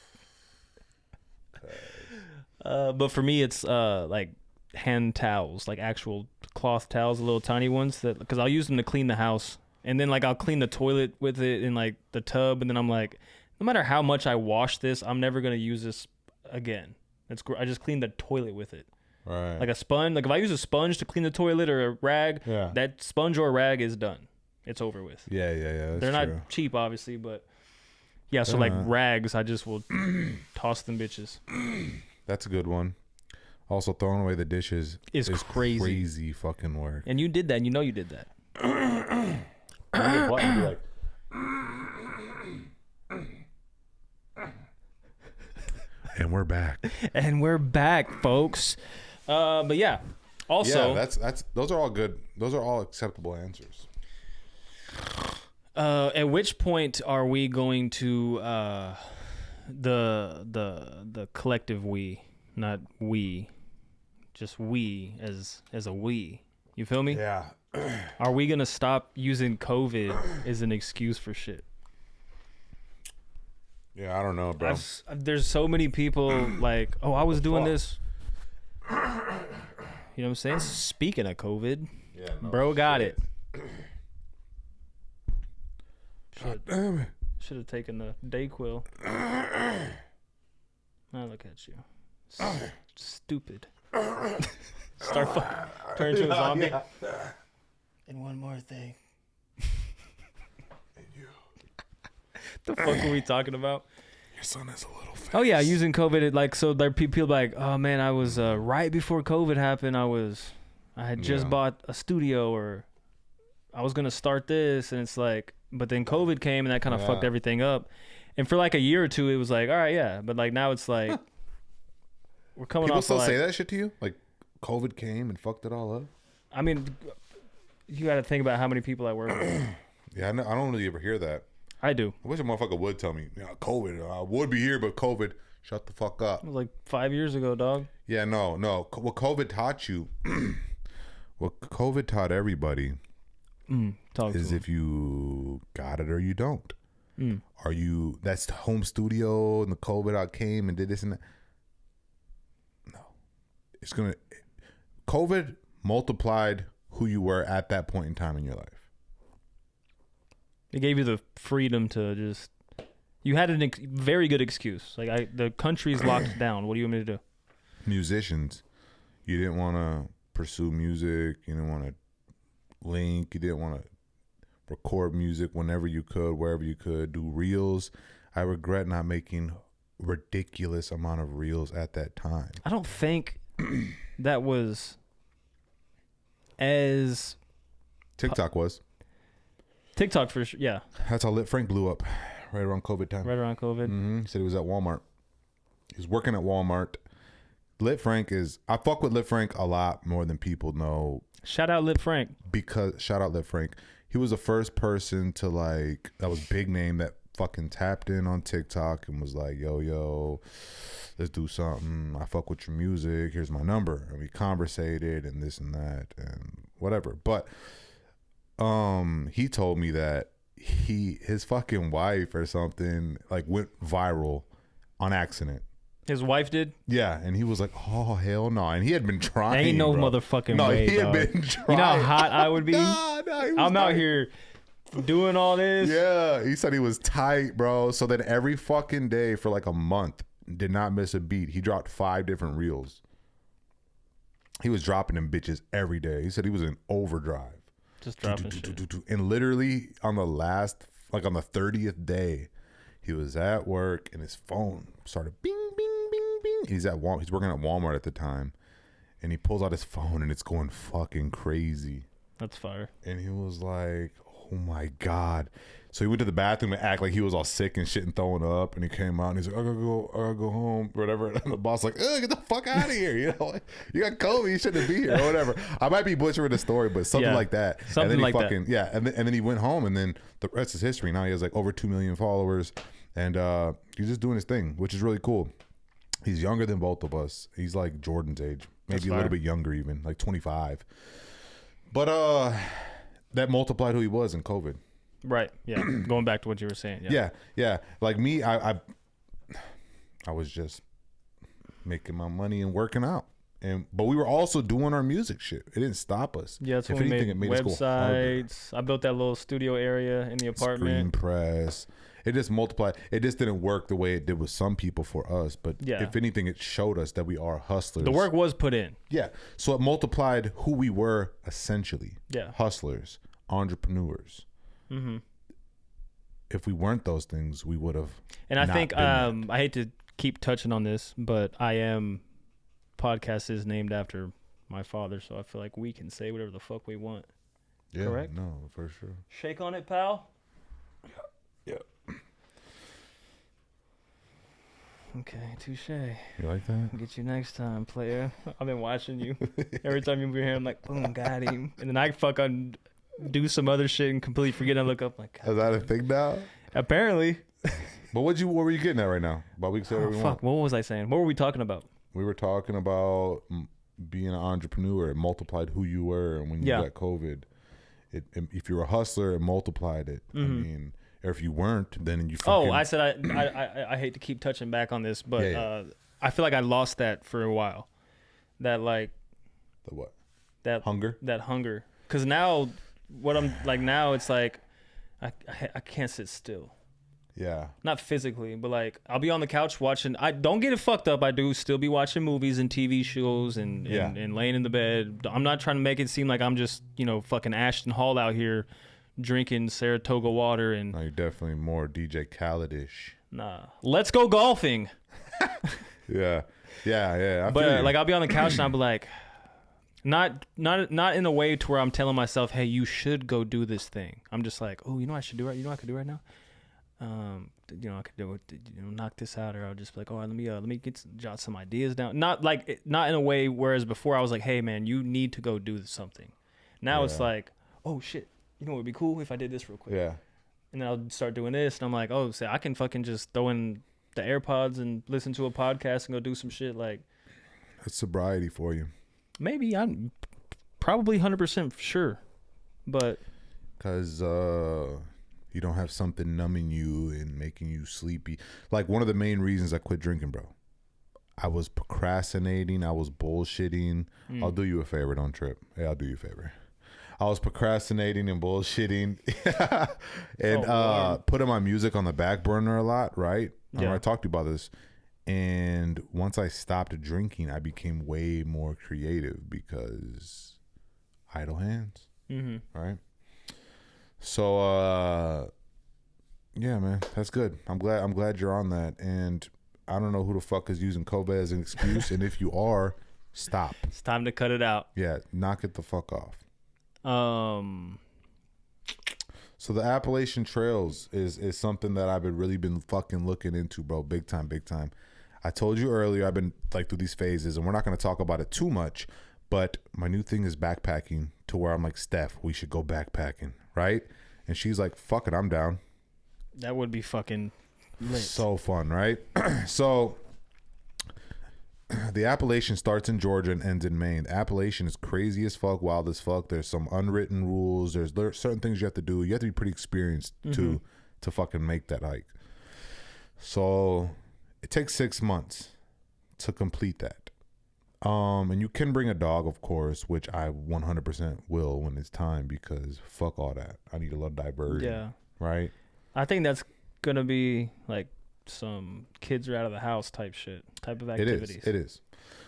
But for me, it's like hand towels, like actual cloth towels, the little tiny ones that, because I'll use them to clean the house, and then like I'll clean the toilet with it in like the tub, and then I'm like, no matter how much I wash this, I'm never gonna use this again. I just clean the toilet with it, Right. like a sponge. Like if I use a sponge to clean the toilet or a rag, Yeah. that sponge or rag is done. It's over with. Yeah. That's They're true. not cheap, obviously, but yeah. So They're like not. rags, I just will toss them bitches. That's a good one. Also, throwing away the dishes Is crazy. Crazy fucking work. And you did that. And you know you did that. And we're back. And we're back, folks. But yeah. Also, Yeah, that's those are all good. Those are all acceptable answers. at which point are we going to the collective we, not we, just we as a we. You feel me? Yeah. Are we gonna stop using COVID as an excuse for shit? Yeah, I don't know, bro. There's so many people like, oh, I was doing this. You know what I'm saying? Speaking of COVID, Yeah, no bro got shit. it. God damn it. Should have taken the Dayquil. Now look at you. Stupid. Turn into a zombie. Yeah. And one more thing. And you, The fuck are we talking about? your son has a little face. Oh yeah, using COVID so there are people like, oh man, I was right before COVID happened. I had just bought a studio, or I was gonna start this, and it's like, but then COVID came and that kind of fucked everything up. And for like a year or two, it was like, all right, yeah, but like now it's like we're coming People off. still Like, say that shit to you? Like COVID came and fucked it all up? I mean, you got to think about how many people I work with. Yeah, I don't really ever hear that. I do. I wish a motherfucker would tell me, yeah, COVID, I would be here, but COVID, shut the fuck up. It was like 5 years ago, dog. Yeah, no. What COVID taught you, what COVID taught everybody is if you got it or you don't. Are you, that's the home studio and the COVID out came and did this and that. No. COVID multiplied who you were at that point in time in your life. It gave you the freedom to just. You had a very good excuse. Like the country's locked down. What do you want me to do? Musicians, you didn't want to pursue music. You didn't want to link. You didn't want to record music whenever you could, wherever you could. Do reels. I regret not making ridiculous amount of reels at that time. I don't think that was as TikTok was. TikTok for sure. Yeah, That's how Lit Frank blew up right around COVID time. right around COVID. He said he was at Walmart. He was working at Walmart. Lit Frank I fuck with Lit Frank a lot more than people know. Shout out Lip Frank. Because, shout out Lit Frank. He was the first person to like, that was big name that fucking tapped in on TikTok and was like, yo, let's do something. I fuck with your music. Here's my number. And we conversated and this and that and whatever. But he told me that his fucking wife or something like went viral on accident. His wife did? Yeah, and he was like, "Oh hell no!" And he had been trying. Ain't no bro. motherfucking no, way. he had dog. been trying. You know how hot I would be? No, I'm out here doing all this. Yeah, he said he was tight, bro. So then every fucking day for like a month, did not miss a beat. He dropped 5 different reels. He was dropping them bitches every day. He said he was in overdrive. Just dropping shit. And literally on the last, like on the 30th day, he was at work and his phone started bing, bing, bing, bing. He's working at Walmart at the time. And he pulls out his phone and it's going fucking crazy. That's fire. And he was like, oh my God. So he went to the bathroom and act like he was all sick and shit and throwing up. And he came out and he's like, I gotta go home, or whatever. And the boss like, get the fuck out of here. You know, you got COVID, you shouldn't be here, or whatever. I might be butchering the story, but something like that. Something and then like that. Yeah. And then he went home and then the rest is history. Now he has like over 2 million followers and he's just doing his thing, which is really cool. He's younger than both of us. He's like Jordan's age, maybe a little bit younger even, like 25. But that multiplied who he was in COVID. Right. Yeah. Going back to what you were saying. Yeah. Yeah. Like me, I was just making my money and working out. But we were also doing our music shit. It didn't stop us. Yeah, that's when we made websites. I built that little studio area in the apartment. Screen press. It just multiplied. It just didn't work the way it did with some people for us. But if anything, it showed us that we are hustlers. The work was put in. Yeah. So it multiplied who we were essentially. Yeah. Hustlers, entrepreneurs. Mm-hmm. If we weren't those things, we would have. And I think I hate to keep touching on this, but podcast is named after my father, so I feel like we can say whatever the fuck we want. Yeah, correct? No, for sure. Shake on it, pal. Yeah. Okay, touche. You like that? Get you next time, player. I've been watching you. Every time you move your hand, I'm like, boom, got him. And then I fucking do some other shit and completely forget. I look up like, is that a thing now? Apparently. But what were you getting at right now? But we can say whatever we want. What was I saying? What were we talking about? We were talking about being an entrepreneur, it multiplied who you were. And when you got COVID, if you're a hustler, it multiplied it. I mean, or if you weren't, then you fucking... I said I hate to keep touching back on this, but I feel like I lost that for a while. That like... The what? That hunger? That hunger. Because now, what I'm like now, it's like, I can't sit still. Yeah. Not physically, but like I'll be on the couch watching. I don't get it fucked up. I do still be watching movies and TV shows and laying in the bed. I'm not trying to make it seem like I'm just, fucking Ashton Hall out here drinking Saratoga water and... No, you're definitely more DJ Khaled-ish. Nah. Let's go golfing. Yeah. But like I'll be on the couch and I'll be like, not in a way to where I'm telling myself, hey, you should go do this thing. I'm just like, oh, what I should do right? You know what I could do right now? I could do it, knock this out, or I'll just be like, oh, let me jot some ideas down. Not in a way. Whereas before I was like, hey man, you need to go do something. Now it's like, oh shit, what would be cool if I did this real quick? Yeah. And then I'll start doing this, and I'm like, oh, I can fucking just throw in the AirPods and listen to a podcast and go do some shit. Like, that's sobriety for you. Maybe. I'm probably 100% sure, but because you don't have something numbing you and making you sleepy. Like, one of the main reasons I quit drinking, bro, I was procrastinating. I was bullshitting. I'll do you a favor. Don't trip. Hey, I'll do you a favor. I was procrastinating and bullshitting and putting my music on the back burner a lot, right? Yeah. I talked to you about this. And once I stopped drinking, I became way more creative because idle hands, right? So, yeah, man, that's good. I'm glad you're on that. And I don't know who the fuck is using COVID as an excuse. And if you are, stop. It's time to cut it out. Yeah, knock it the fuck off. So the Appalachian Trails is something that I've really been fucking looking into, bro. Big time. I told you earlier, I've been like through these phases, and we're not going to talk about it too much, but my new thing is backpacking, to where I'm like, Steph, we should go backpacking, right? And she's like, fuck it, I'm down. That would be fucking lit. So fun, right? So the Appalachian starts in Georgia and ends in Maine. The Appalachian is crazy as fuck, wild as fuck. There's some unwritten rules. There's certain things you have to do. You have to be pretty experienced to fucking make that hike. So it takes 6 months to complete that. And you can bring a dog, of course, which I 100% will when it's time, because fuck all that. I need a little diversion. Yeah. Right? I think that's going to be like some kids are out of the house type of activities. It is.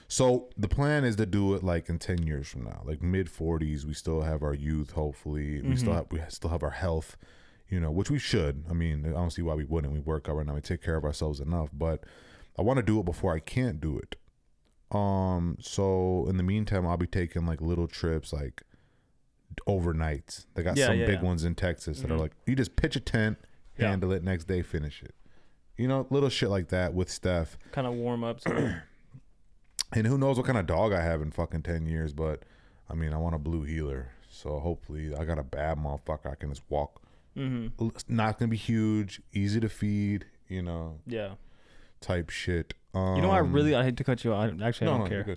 So the plan is to do it like in 10 years from now, like mid 40s. We still have our youth, hopefully. We still have our health, which we should. I mean, I don't see why we wouldn't. We work out right now. We take care of ourselves enough, but I want to do it before I can't do it. So in the meantime, I'll be taking like little trips, like overnights. They got some big ones in Texas that are like, you just pitch a tent, handle it, next day finish it. Little shit like that with Steph. Kind of warm ups. And who knows what kind of dog I have in fucking 10 years, but I mean, I want a blue heeler. So hopefully I got a bad motherfucker I can just walk. It's not going to be huge, easy to feed, Yeah. Type shit. I hate to cut you off. Actually, I don't care.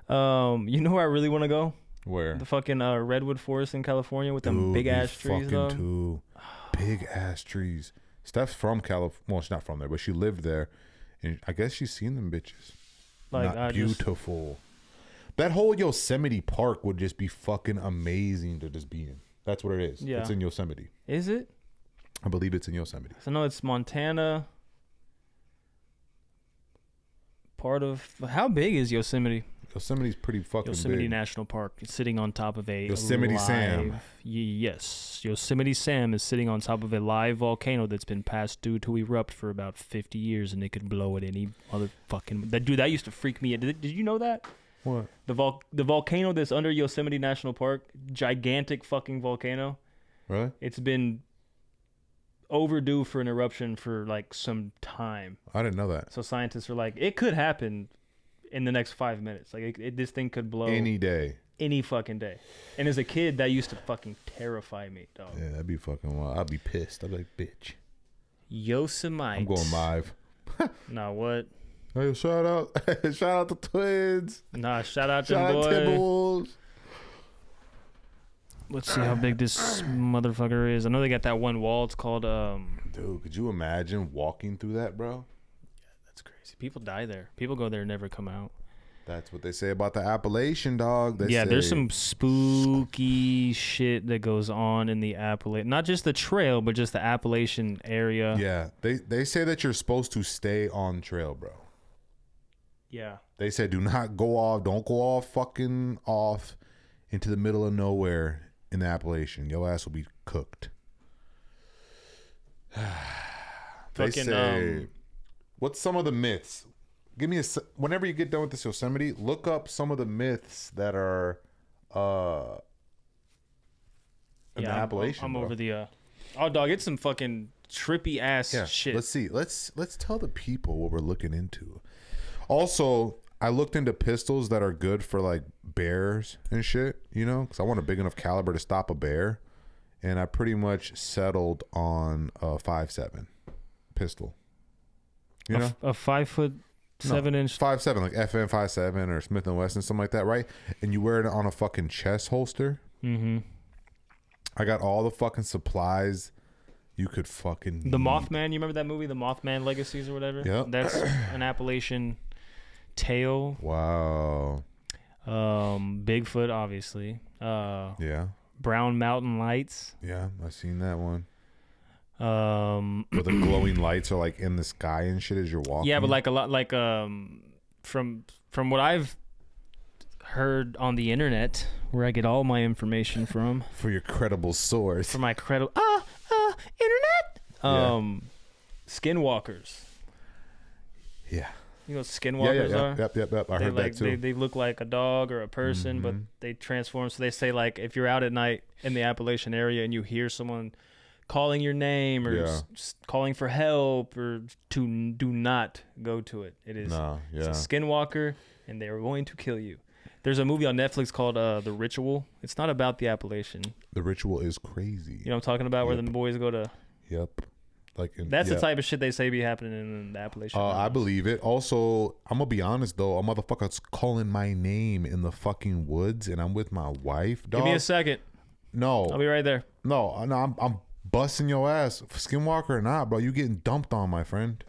You know where I really want to go? Where? The fucking redwood forest in California with them big ass trees, though. Big ass trees. Steph's from California. Well, she's not from there, but she lived there, and I guess she's seen them bitches. Like, not beautiful. That whole Yosemite Park would just be fucking amazing to just be in. That's what it is. Yeah. It's in Yosemite. Is it? I believe it's in Yosemite. So no, it's Montana. Part of how big is Yosemite? Yosemite's pretty fucking Yosemite big. National Park. It's sitting on top of a Yosemite Sam. Yes, Yosemite Sam is sitting on top of a live volcano that's been past due to erupt for about 50 years, and it could blow at any motherfucking. That used to freak me out. Did you know that? What? The volcano that's under Yosemite National Park, gigantic fucking volcano. Really? It's been overdue for an eruption for like some time. I didn't know that. So scientists are like, it could happen in the next 5 minutes. Like this thing could blow any day, any fucking day. And as a kid, that used to fucking terrify me, dog. Yeah, that'd be fucking wild. I'd be pissed. I'd be like, bitch. Yosemite. I'm going live. Nah, what? Hey, shout out the Twins. Nah, shout out Shout them out boy. Timberwolves. Let's see how big this motherfucker is. I know they got that one wall. It's called Dude, could you imagine walking through that, bro? That's crazy. People die there. People go there and never come out. That's what they say about the Appalachian, dog. They say, There's some spooky shit that goes on in the Appalachian. Not just the trail, but just the Appalachian area. Yeah, they say that you're supposed to stay on trail, bro. Yeah. They say do not go off. Don't go off fucking off into the middle of nowhere in the Appalachian. Your ass will be cooked. They say, what's some of the myths? Give me whenever you get done with this Yosemite, look up some of the myths that are in the Appalachian. I'm bro. over the oh dog, it's some fucking trippy ass shit. Let's see. Let's tell the people what we're looking into. Also, I looked into pistols that are good for like bears and shit, you know, because I want a big enough caliber to stop a bear, and I pretty much settled on a 5.7 pistol. You know, a 5'7" 5.7, like FN 5.7 or Smith and Wesson, something like that, right? And you wear it on a fucking chest holster. Mm-hmm. I got all the fucking supplies you could fucking need. The Mothman, you remember that movie, The Mothman Legacies or whatever? Yep. That's an Appalachian tale. Wow. Bigfoot, obviously. Yeah. Brown Mountain Lights. Yeah, I've seen that one. From Where the glowing lights are like in the sky and shit as you're walking. Yeah, but like a lot, like from what I've heard on the internet, where I get all my information from. For your credible source. For my credible internet. Skinwalkers. Yeah. You know what skinwalkers are? Yep. I heard like, that too. They look like a dog or a person, but they transform. So they say, like, if you're out at night in the Appalachian area and you hear someone calling your name or calling for help, or to do not go to it. It's a skinwalker, and they are going to kill you. There's a movie on Netflix called The Ritual. It's not about the Appalachian. The Ritual is crazy. You know what I'm talking about? Where the boys go to... Yep. That's the type of shit they say be happening in the Appalachian. I believe it. Also, I'm going to be honest, though. A motherfucker's calling my name in the fucking woods, and I'm with my wife, dog. Give me a second. No. I'll be right there. No, I'm busting your ass. Skinwalker or not, bro. You getting dumped on, my friend.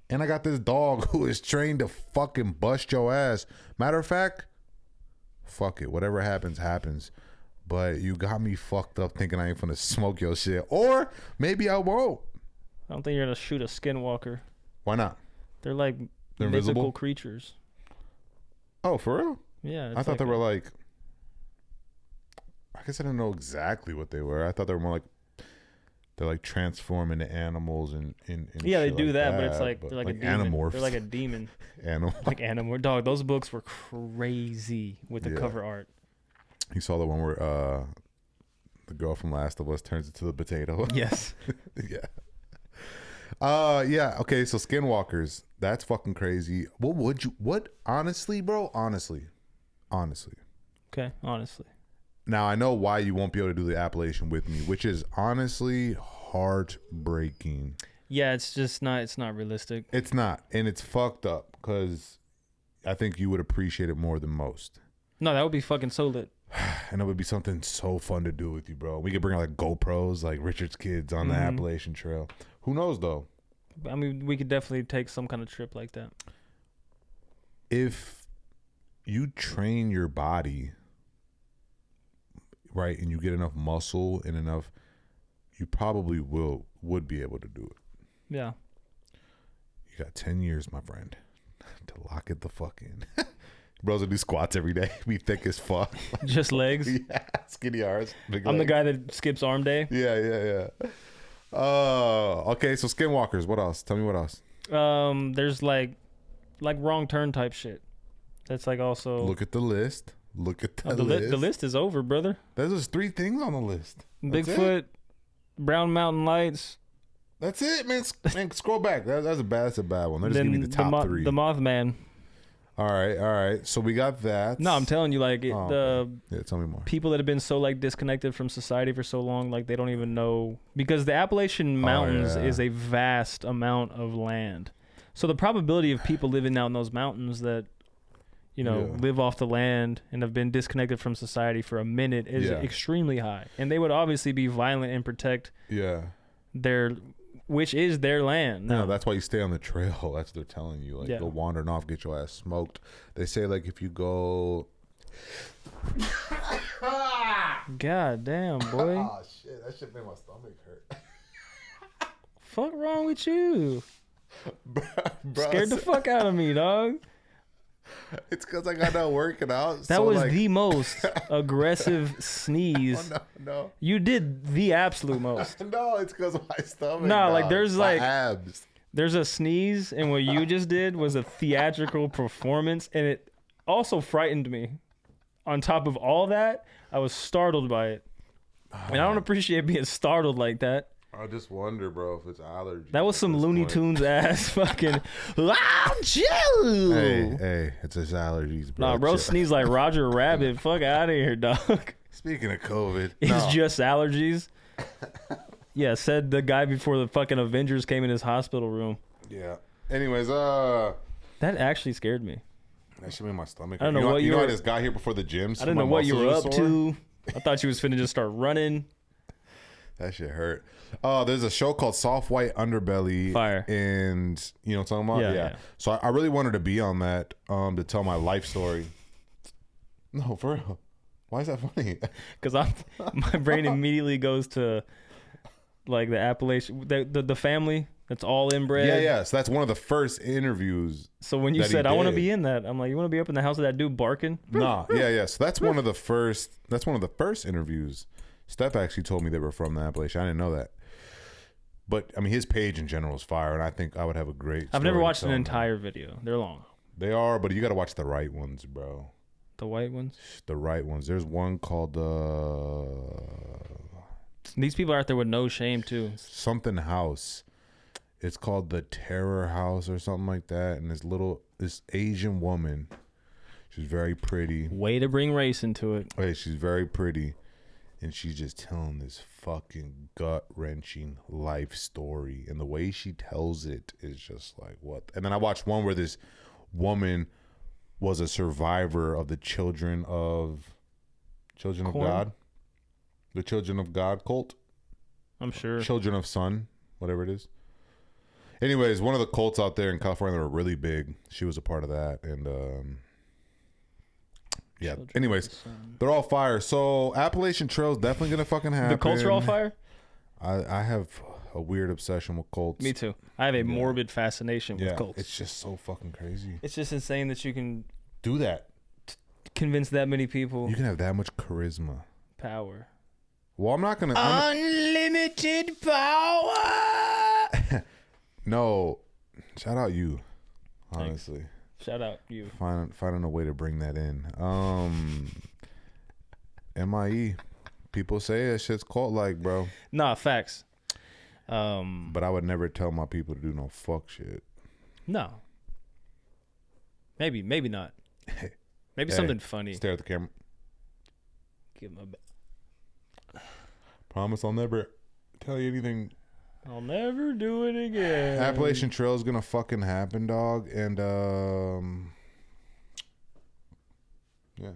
And I got this dog who is trained to fucking bust your ass. Matter of fact, fuck it. Whatever happens, happens. But you got me fucked up thinking I ain't finna smoke your shit. Or maybe I won't. I don't think you're gonna shoot a skinwalker. Why not? They're like They're mythical invisible? creatures. Oh, for real? Yeah. I thought they were like... I guess I didn't know exactly what they were. I thought they were more like... They like transform into animals and yeah, they shit do like that, but it's like they're like a demon. Animorphs. They're like a demon. Like Animorph. Dog, those books were crazy with the cover art. You saw the one where the girl from Last of Us turns into the potato. Yes. Yeah. Okay, so skinwalkers. That's fucking crazy. What honestly, bro? Honestly. Okay, honestly. Now I know why you won't be able to do the Appalachian with me, which is honestly heartbreaking. Yeah, it's not realistic. It's not, and it's fucked up because I think you would appreciate it more than most. No, that would be fucking so lit. And it would be something so fun to do with you, bro. We could bring like GoPros, like Richard's kids on the Appalachian Trail. Who knows though? I mean, we could definitely take some kind of trip like that. If you train your body right, and you get enough muscle and enough, you probably would be able to do it. Yeah. You got 10 years, my friend, to lock it the fuck in. Bros will do squats every day. Be thick as fuck. Just legs? Yeah, skinny arms. I'm the guy that skips arm day. Yeah. Okay, so skinwalkers. What else? Tell me what else. There's like wrong turn type shit. That's like also... Look at the list. The list is over, brother. There's just 3 things on the list. Bigfoot, Brown Mountain Lights. That's it, man. Scroll back. That's a bad one. They're just giving me the top 3. The Mothman. All right. So we got that. No, I'm telling you, like yeah, tell me more. People that have been so like disconnected from society for so long, like they don't even know, because the Appalachian Mountains is a vast amount of land. So the probability of people living out in those mountains that, live off the land and have been disconnected from society for a minute is extremely high. And they would obviously be violent and protect which is their land. No, that's why you stay on the trail. That's what they're telling you. Like, go wandering off, get your ass smoked. They say, like, if you go... God damn, boy. Oh, shit. That shit made my stomach hurt. Fuck wrong with you? Bro, scared the fuck out of me, dog. It's because I got done working out. That was the most aggressive sneeze. Oh, no. You did the absolute most. No, it's because of my stomach. No, like there's my like abs. There's a sneeze, and what you just did was a theatrical performance, and it also frightened me. On top of all that, I was startled by it, and I don't appreciate being startled like that. I just wonder, bro, if it's allergies. That was some Looney Tunes ass fucking. Hey, it's just allergies, bro. Nah, bro, sneeze like Roger Rabbit. Fuck out of here, dog. Speaking of COVID, it's just allergies. Yeah, said the guy before the fucking Avengers came in his hospital room. Yeah. Anyways, that actually scared me. That should be my stomach. I don't know what you were. I just got here before the gym. So I didn't know what you were up to. I thought you was finna just start running. That shit hurt. Oh, there's a show called Soft White Underbelly. Fire. And you know what I'm talking about? Yeah. So I really wanted to be on that to tell my life story. No, for real. Why is that funny? Because my brain immediately goes to like the Appalachian, the family that's all inbred. Yeah. So that's one of the first interviews. So when you said I want to be in that, I'm like, you want to be up in the house of that dude barking? Nah, yeah. So that's one of the first. That's one of the first interviews. Steph actually told me they were from the Appalachian. I didn't know that. But I mean, his page in general is fire, and I think I would have a great. I've never watched an entire video. They're long. They are, but you got to watch the right ones, bro. The white ones. The right ones. There's one called These people are out there with no shame too. Something House. It's called the Terror House or something like that. And this Asian woman, she's very pretty. Way to bring race into it. Hey, she's very pretty. And she's just telling this fucking gut-wrenching life story. And the way she tells it is just like, what? And then I watched one where this woman was a survivor of the Children of God. The Children of God cult. I'm sure. Children of Sun, whatever it is. Anyways, one of the cults out there in California that were really big. She was a part of that. And yeah. Children Anyways, they're all fire. So Appalachian Trail's definitely gonna fucking happen. The cults are all fire? I have a weird obsession with cults. Me too. I have a morbid fascination with cults. It's just so fucking crazy. It's just insane that you can do that. Convince that many people. You can have that much charisma. Power. Well, I'm not gonna unlimited power. No. Shout out you. Honestly. Thanks. Shout out you. Finding a way to bring that in. MIE. People say that shit's cult like, bro. Nah, facts. But I would never tell my people to do no fuck shit. No. Maybe not. Maybe something funny. Stare at the camera. Give my Promise I'll never tell you anything. I'll never do it again. Appalachian Trail is gonna fucking happen, dog. And yeah.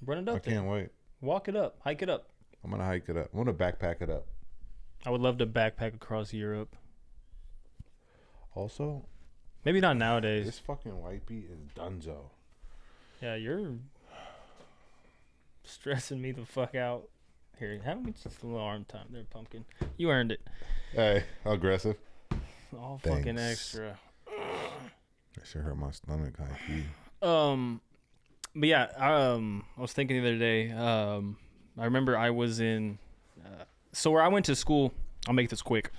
Run it up. I can't wait. Walk it up. Hike it up. I'm gonna hike it up. I'm gonna backpack it up. I would love to backpack across Europe. Also, maybe not nowadays. This fucking wipey is dunzo. Yeah, you're stressing me the fuck out. Here, have me just a little arm time there, pumpkin. You earned it. Hey, aggressive. All fucking extra. That shit hurt my stomach, high key. But yeah, I was thinking the other day. I remember I was in. So where I went to school, I'll make this quick.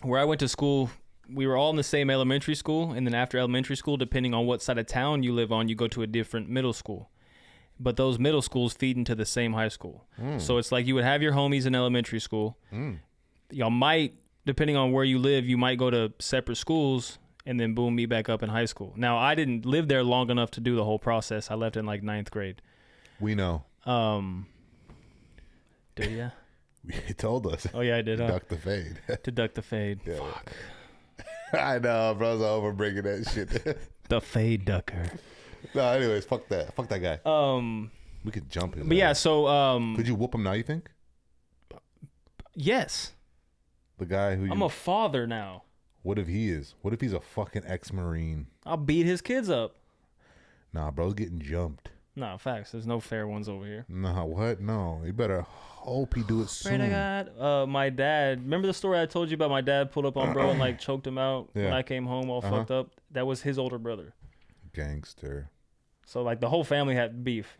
Where I went to school, we were all in the same elementary school, and then after elementary school, depending on what side of town you live on, you go to a different middle school. But those middle schools feed into the same high school. So it's like you would have your homies in elementary school. Y'all might, depending on where you live, you might go to separate schools and then boom, meet back up in high school. Now, I didn't live there long enough to do the whole process. I left in like 9th grade. We know. Do ya? He told us. Oh, yeah, I did. Deduct the fade. Deduct the fade. Yeah. Fuck. I know, bro's over bringing that shit. The fade ducker. No, anyways, fuck that. Fuck that guy. We could jump his But ass. yeah, so Could you whoop him now, you think? yes. The guy who I'm a father now. What if he is? What if he's a fucking ex-Marine? I'll beat his kids up. Nah, bro's getting jumped. Nah, facts. There's no fair ones over here. Nah, what? No. You better hope he do it soon. Pray to God. My dad. Remember the story I told you about my dad pulled up on bro and like choked him out when I came home all fucked up? That was his older brother. Gangster. So like the whole family had beef.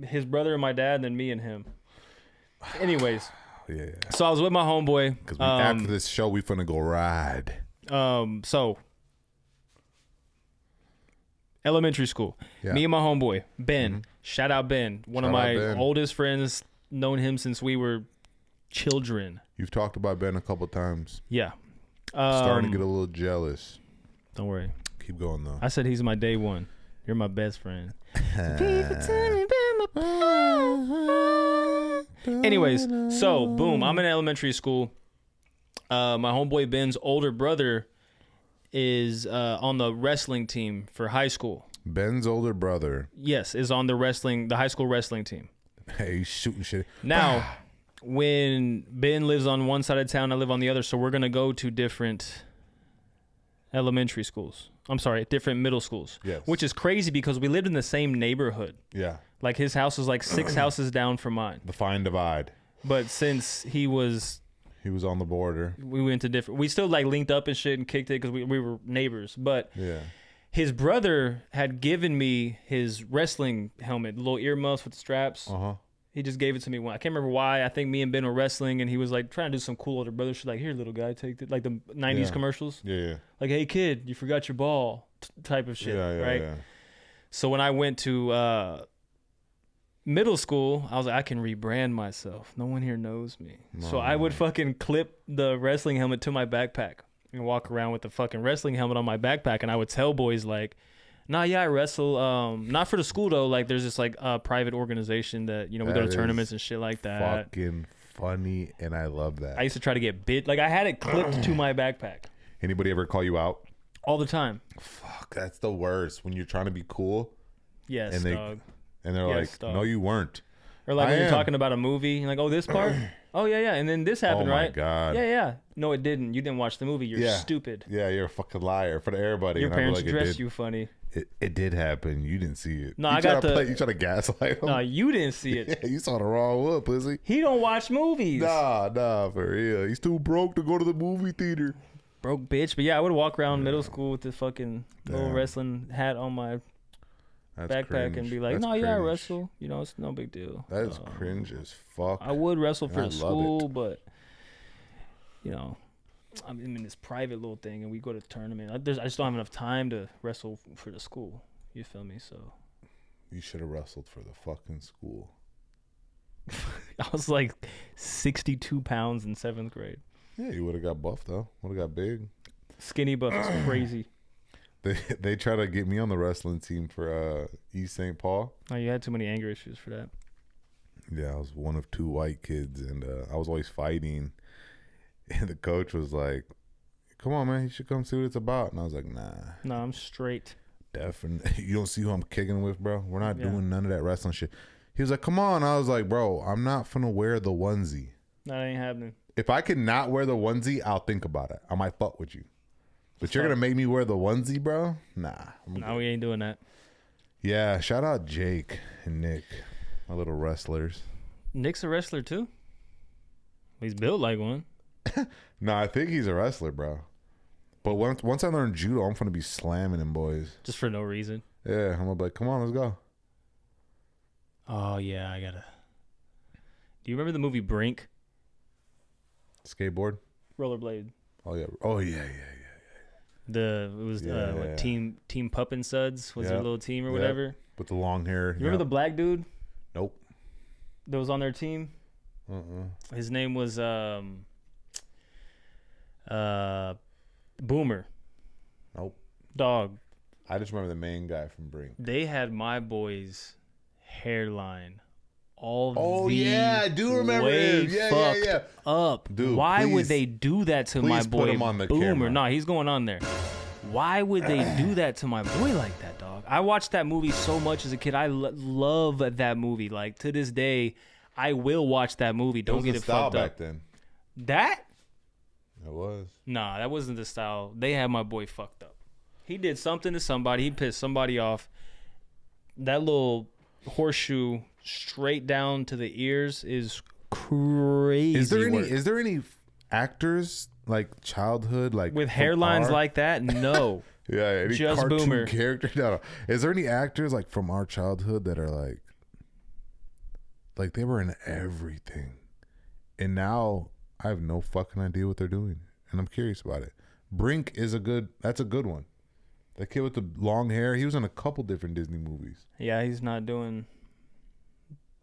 His brother and my dad, and then me and him. Anyways. Yeah. So I was with my homeboy. Because after this show, we finna go ride. So elementary school. Yeah. Me and my homeboy, Ben. Mm-hmm. Shout out Ben. One of my oldest friends. Known him since we were children. You've talked about Ben a couple times. Yeah. Starting to get a little jealous. Don't worry. Keep going, though. I said he's my day one. You're my best friend. Anyways, so boom, I'm in elementary school. My homeboy Ben's older brother is on the wrestling team for high school. Ben's older brother. Yes, is on the high school wrestling team. Hey, he's shooting shit. Now, when Ben lives on one side of town, I live on the other, so we're gonna go to different elementary schools. I'm sorry, different middle schools. Yes. Which is crazy because we lived in the same neighborhood. Yeah. Like his house was like 6 houses down from mine. The fine divide. But since he was on the border, we went to different. We still like linked up and shit and kicked it because we were neighbors. But yeah, his brother had given me his wrestling helmet, the little earmuffs with the straps. He just gave it to me. I can't remember why. I think me and Ben were wrestling, and he was like trying to do some cool older brother shit. Like, here, little guy, take it. Like the '90s commercials. Yeah. Like, hey kid, you forgot your ball, type of shit. Right. Yeah. So when I went to middle school, I was like, I can rebrand myself. No one here knows me. No. So I would fucking clip the wrestling helmet to my backpack and walk around with the fucking wrestling helmet on my backpack. And I would tell boys like, nah, yeah, I wrestle. Not for the school though. Like there's this like private organization that, we go to tournaments and shit like that. Fucking funny. And I love that. I used to try to get bit. Like I had it clipped to my backpack. Anybody ever call you out? All the time. Fuck, that's the worst. When you're trying to be cool. Yes, dog. And they're like, dog. No, you weren't. Or like when you're talking about a movie, you're like, oh, this part? Oh, yeah. And then this happened, right? Oh, my God. Yeah. No, it didn't. You didn't watch the movie. You're stupid. Yeah, you're a fucking liar for everybody. Your parents dressed you funny. It did happen. You didn't see it. No, you you try to gaslight him. No, you didn't see it. Yeah, you saw the wrong one, pussy. He don't watch movies. Nah, for real. He's too broke to go to the movie theater. Broke bitch. But yeah, I would walk around middle school with this fucking little wrestling hat on my backpack cringe. And be like, no, yeah, I wrestle. It's no big deal. That is cringe as fuck. I would wrestle for the school, but I'm in this private little thing, and we go to tournament. I just don't have enough time to wrestle for the school. You feel me? So you should have wrestled for the fucking school. I was like 62 pounds in 7th grade. Yeah, you would have got buff though. Would have got big. Skinny buff is crazy. They try to get me on the wrestling team for East St. Paul. Oh, you had too many anger issues for that. Yeah, I was one of 2 white kids, and I was always fighting. And the coach was like, "Come on, man, you should come see what it's about." And I was like, "Nah, no, I'm straight." Definitely, you don't see who I'm kicking with, bro. We're not doing none of that wrestling shit. He was like, "Come on." I was like, "Bro, I'm not finna wear the onesie. That ain't happening. If I could not wear the onesie, I'll think about it. I might fuck with you. But you're gonna make me wear the onesie, bro? Nah. No, we ain't doing that." Yeah, shout out Jake and Nick, my little wrestlers. Nick's a wrestler too. He's built like one. No, I think he's a wrestler, bro. But once I learn judo, I'm gonna be slamming him, boys. Just for no reason. Yeah, I'm gonna be like, come on, let's go. Oh yeah, I gotta. Do you remember the movie Brink? Skateboard. Rollerblade. Oh yeah. It was what, Team Pup and Suds was their little team or whatever. With the long hair. You remember the black dude? Nope. That was on their team. His name was Boomer. Nope. Dog. I just remember the main guy from Brink. They had my boy's hairline all yeah, I do remember way him. Yeah, fucked up. Dude, why would please- they do that to my please boy put him on the Boomer? camera. Nah, he's going on there. Why would they do that to my boy like that, dog? I watched that movie so much as a kid. I love that movie. Like, to this day, I will watch that movie. Don't get it style fucked back up. then. That? It was. Nah, that wasn't the style. They had my boy fucked up. He did something to somebody. He pissed somebody off. That little horseshoe straight down to the ears is crazy. Is there any actors like childhood like with from hairlines our- like that? No. yeah, any just cartoon Boomer. character? No. Is there any actors like from our childhood that are like they were in everything, and now I have no fucking idea what they're doing, and I'm curious about it. Brink is that's a good one. That kid with the long hair, he was in a couple different Disney movies. Yeah, he's not doing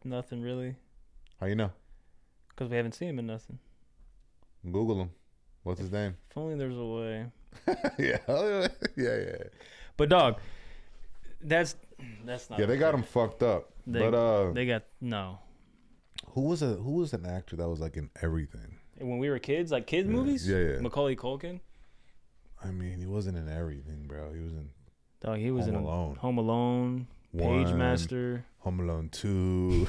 nothing really. How you know? Because we haven't seen him in nothing. Google him. What's his name? If only there's a way. yeah. But dog, that's not. Yeah, they got him fucked up. They but got no. who was an actor that was like in everything? When we were kids, like kids movies. Yeah. Macaulay Culkin. I mean, he wasn't in everything, bro. He was in Dog, he was Home in Alone. Home Alone, One. Page Master, Home Alone 2.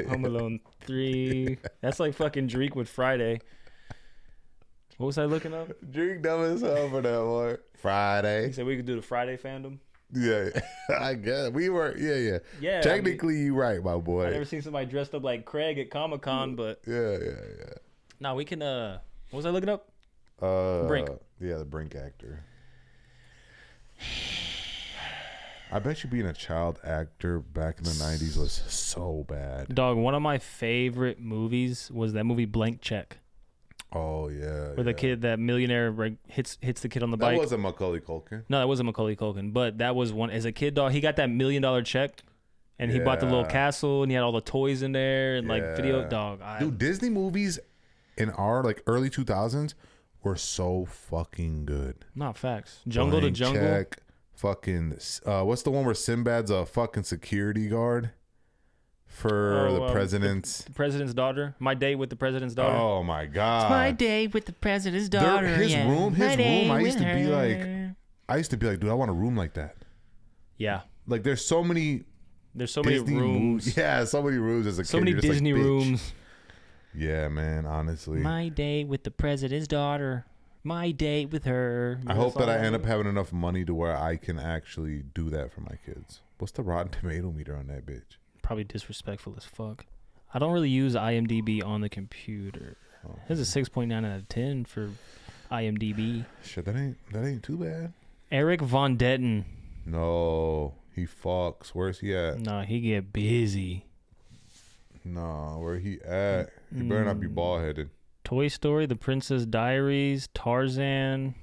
Home Alone 3. That's like fucking Drake with Friday. What was I looking up? Drink dumb as hell for that one. He Friday. said we could do the Friday fandom. Yeah, I guess we were. Yeah. Yeah. Technically, you right, my boy. I never seen somebody dressed up like Craig at Comic-Con, but Yeah. nah, we can. What was I looking up? Brink. Yeah, the Brink actor. I bet you being a child actor back in the 90s was so bad. Dog, one of my favorite movies was that movie Blank Check, Oh yeah. where the kid, that millionaire, hits the kid on the That bike. wasn't Macaulay Culkin. No, that wasn't Macaulay Culkin, but that was one. As a kid, dog, he got that $1 million check, and he bought the little Yeah. castle, and he had all the toys in there, and like video. Yeah. Dog, Dude, Disney movies in our like early 2000s were so fucking good. not facts. Jungle Blank to Jungle. Check, fucking what's the one where Sinbad's a fucking security guard for the president's The president's daughter. My date with the president's daughter. Oh my god. My date with the president's daughter. His yeah. room, My day I with used to be her. like, dude, I want a room like that. Yeah, Like there's so many there's so Disney many rooms. movies. Yeah, so many rooms as a So kid. many You're just like, Disney bitch. rooms. Yeah, man, honestly. My date with the president's daughter. My date with her. I hope that I end up having enough money to where I can actually do that for my kids. What's the Rotten Tomato meter on that bitch? Probably disrespectful as fuck. I don't really use IMDb on the computer. This is a 6.9 out of 10 for IMDb. Shit, that ain't too bad. Eric Von Detten. No, he fucks. Where's he at? Nah, he get busy. No, where he at? He better not be bald headed. Toy Story, The Princess Diaries, Tarzan.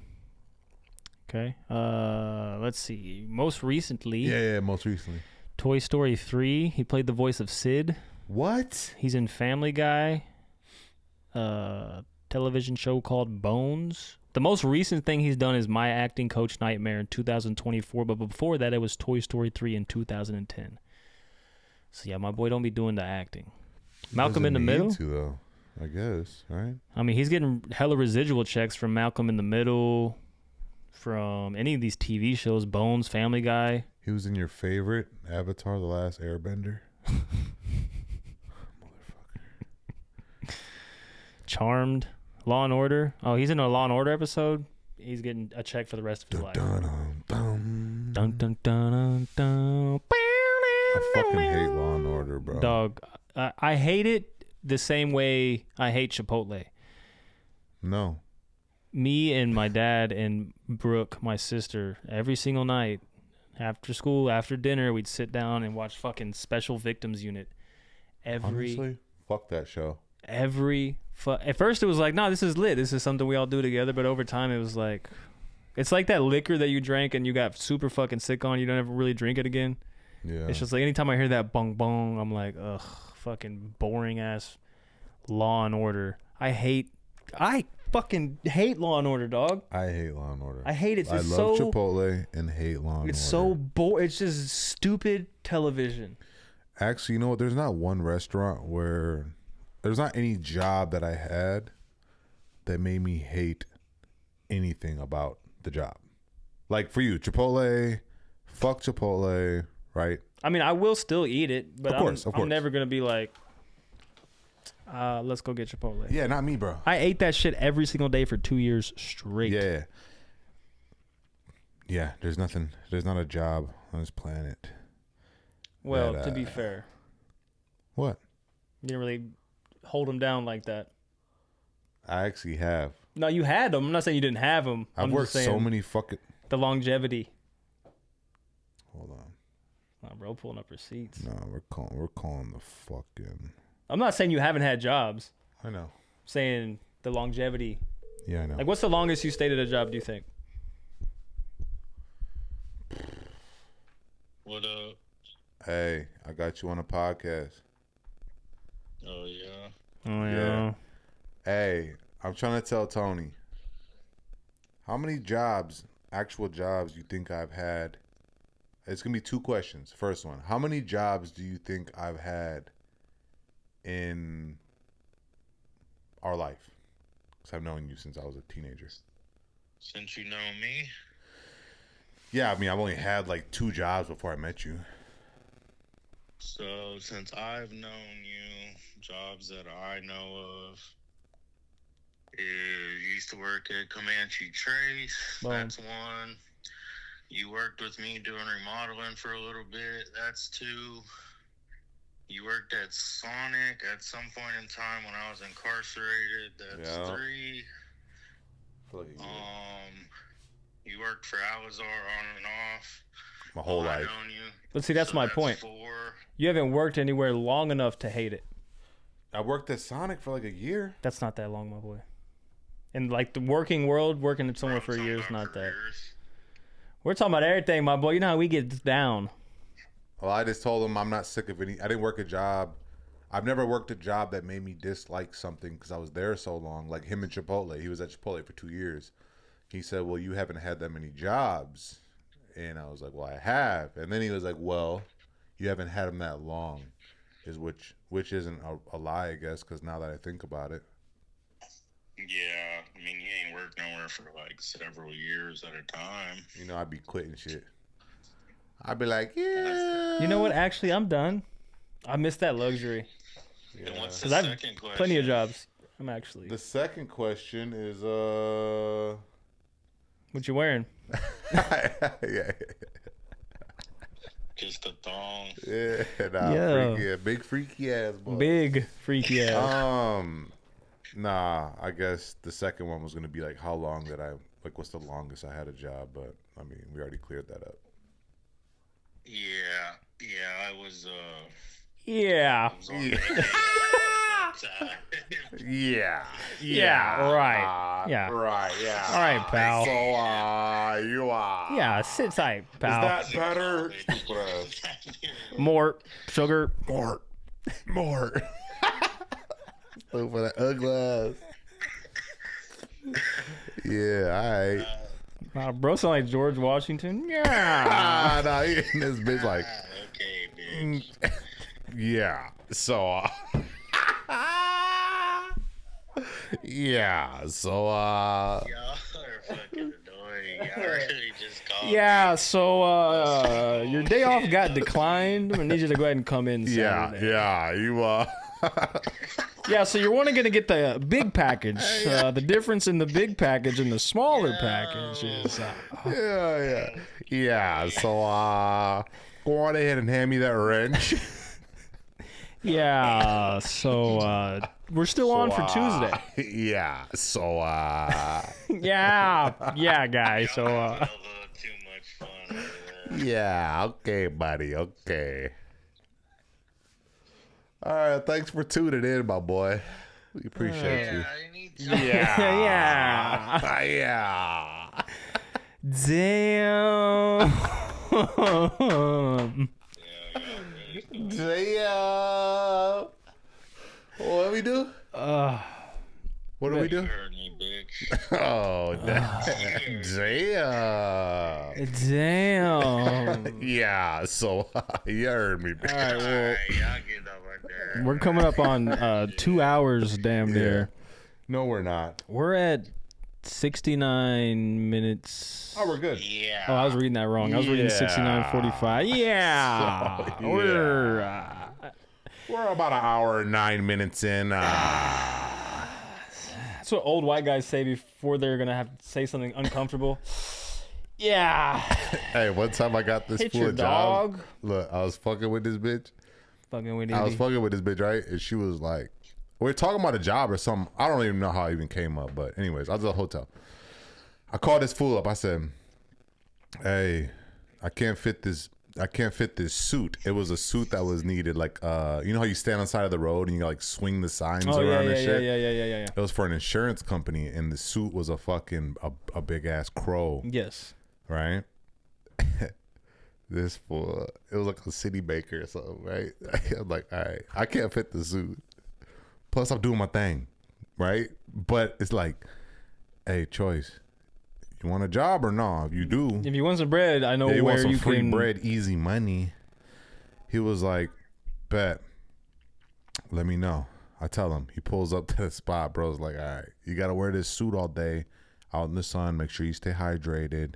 Okay. Let's see. Most recently, Yeah, most recently. Toy Story 3. He played the voice of Sid. What? He's in Family Guy. Television show called Bones. The most recent thing he's done is My Acting Coach Nightmare in 2024, but before that it was Toy Story 3 in 2010. So yeah, my boy don't be doing the acting. Malcolm in the Middle. To, though, I guess, right? I mean, he's getting hella residual checks from Malcolm in the Middle, from any of these TV shows, Bones, Family Guy. He was in your favorite Avatar: The Last Airbender. Charmed, Law and Order. Oh, he's in a Law and Order episode. He's getting a check for the rest of his life. Dun, dun, Dun, dun, dun, dun. I fucking hate Law and Order, bro. Dog, I hate it the same way I hate Chipotle. No. Me and my dad and Brooke, my sister, every single night after school, after dinner, we'd sit down and watch fucking Special Victims Unit. Honestly, fuck that show. At first it was like, no, this is lit. This is something we all do together. But over time it was like, it's like that liquor that you drank and you got super fucking sick on. You don't ever really drink it again. Yeah. It's just like anytime I hear that bong bong, I'm like, ugh, fucking boring ass Law and Order. I fucking hate Law and Order, dog. I hate Law and Order. I hate it. I love Chipotle and hate Law and Order. It's so boring. It's just stupid television. Actually, you know what? There's not one restaurant where there's not any job that I had that made me hate anything about the job. Like for you, Chipotle, fuck Chipotle, right? I mean, I will still eat it, but of course. I'm never gonna be like, let's go get Chipotle. Yeah, not me, bro. I ate that shit every single day for 2 years straight. Yeah. There's not a job on this planet. Well, to be fair. What? You didn't really hold them down like that. I actually have. No, you had them. I'm not saying you didn't have them. I've worked so many fucking... The longevity. Hold on. Nah, bro, pulling up receipts. No, we're calling the fucking... I'm not saying you haven't had jobs. I know. I'm saying the longevity. Yeah, I know. Like, what's the longest you stayed at a job, do you think? What up? Hey, I got you on a podcast. Oh, yeah. Oh, yeah. Hey, I'm trying to tell Tony. How many actual jobs, you think I've had? It's going to be 2 questions. First one, how many jobs do you think I've had in our life? Because I've known you since I was a teenager. Since you know me? Yeah, I mean, I've only had like 2 jobs before I met you. So, since I've known you, jobs that I know of is you used to work at Comanche Trace. Boom. That's 1. You worked with me doing remodeling for a little bit. That's 2. You worked at Sonic at some point in time when I was incarcerated. That's 3. You worked for Alizar on and off. My whole life. But see, that's my point. 4. You haven't worked anywhere long enough to hate it. I worked at Sonic for like a year. That's not that long, my boy. In like the working world, working somewhere for a year is not that. We're talking about everything, my boy. You know how we get down. Well, I just told him I'm not sick of any. I didn't work a job. I've never worked a job that made me dislike something because I was there so long. Like him and Chipotle. He was at Chipotle for 2 years. He said, well, you haven't had that many jobs. And I was like, well, I have. And then he was like, well, you haven't had them that long. Which isn't a lie, I guess, because now that I think about it. Yeah, I mean, you ain't worked nowhere for like several years at a time. You know, I'd be quitting shit. I'd be like, yeah. You know what? Actually, I'm done. I miss that luxury. Yeah. And what's the Because second I've question? plenty of jobs. I'm actually. The second question is, What you wearing? yeah. Just a thong. Yeah, nah, Yo. freaky, big freaky ass boy. Big freaky ass. Nah, I guess the second one was gonna be like how long that what's the longest I had a job, but I mean we already cleared that up. Yeah, I was Yeah. I was on vacation at that time. Yeah, right. Yeah. Right, yeah. All right, pal. So, you are. Yeah, sit tight, pal. Is that better? More sugar. More. Look for that ugly ass. Yeah, all right. Nah, bro, sound like George Washington. Yeah. Nah, he in this bitch like, Okay, bitch. yeah. So, yeah. So, Y'all are fucking annoying. Y'all really just called Yeah, so your day off got declined. I need you to go ahead and come in Saturday. yeah. You Yeah, so you're only going to get the big package. The difference in the big package and the smaller package is... yeah. So, go on ahead and hand me that wrench. Yeah, so we're still on for Tuesday. Yeah. So, Yeah, guys. So, a little too much fun over there. yeah. Okay, buddy. Okay. All right. Thanks for tuning in, my boy. We appreciate you. yeah. Yeah. Damn. Damn. What do we do? What do we do? You heard me, bitch. Oh, damn. Damn. Yeah, so you heard me. All right, well, I'll get up right there. we're coming up on 2 hours, damn near. No, we're not. We're at 69 minutes. Oh, we're good. Yeah. Oh, I was reading that wrong. I was reading Yeah. 69:45. Yeah. So, yeah. We're We're about an hour and 9 minutes in. That's what old white guys say before they're going to have to say something uncomfortable. Yeah. Hey, one time I got this Hit fool your a job. dog. Look, I was fucking with this bitch. Fucking with I was Indy. fucking with this bitch, right? And she was like, we were talking about a job or something. I don't even know how it even came up. But anyways, I was at a hotel. I called this fool up. I said, hey, I can't fit this suit. It was a suit that was needed. Like, you know how you stand on the side of the road and you like swing the signs around and shit? Yeah. It was for an insurance company, and the suit was a fucking a big ass crow, Yes. right? This fool, it was like a city baker or something, right? I'm like, all right, I can't fit the suit. Plus, I'm doing my thing, right? But it's like, hey, Choice, you want a job or no? If you do, If you want some bread, I know you want where some you free can. bread, easy money. He was like, bet, let me know. I tell him. He pulls up to the spot. Bro's like, all right, you got to wear this suit all day out in the sun. Make sure you stay hydrated.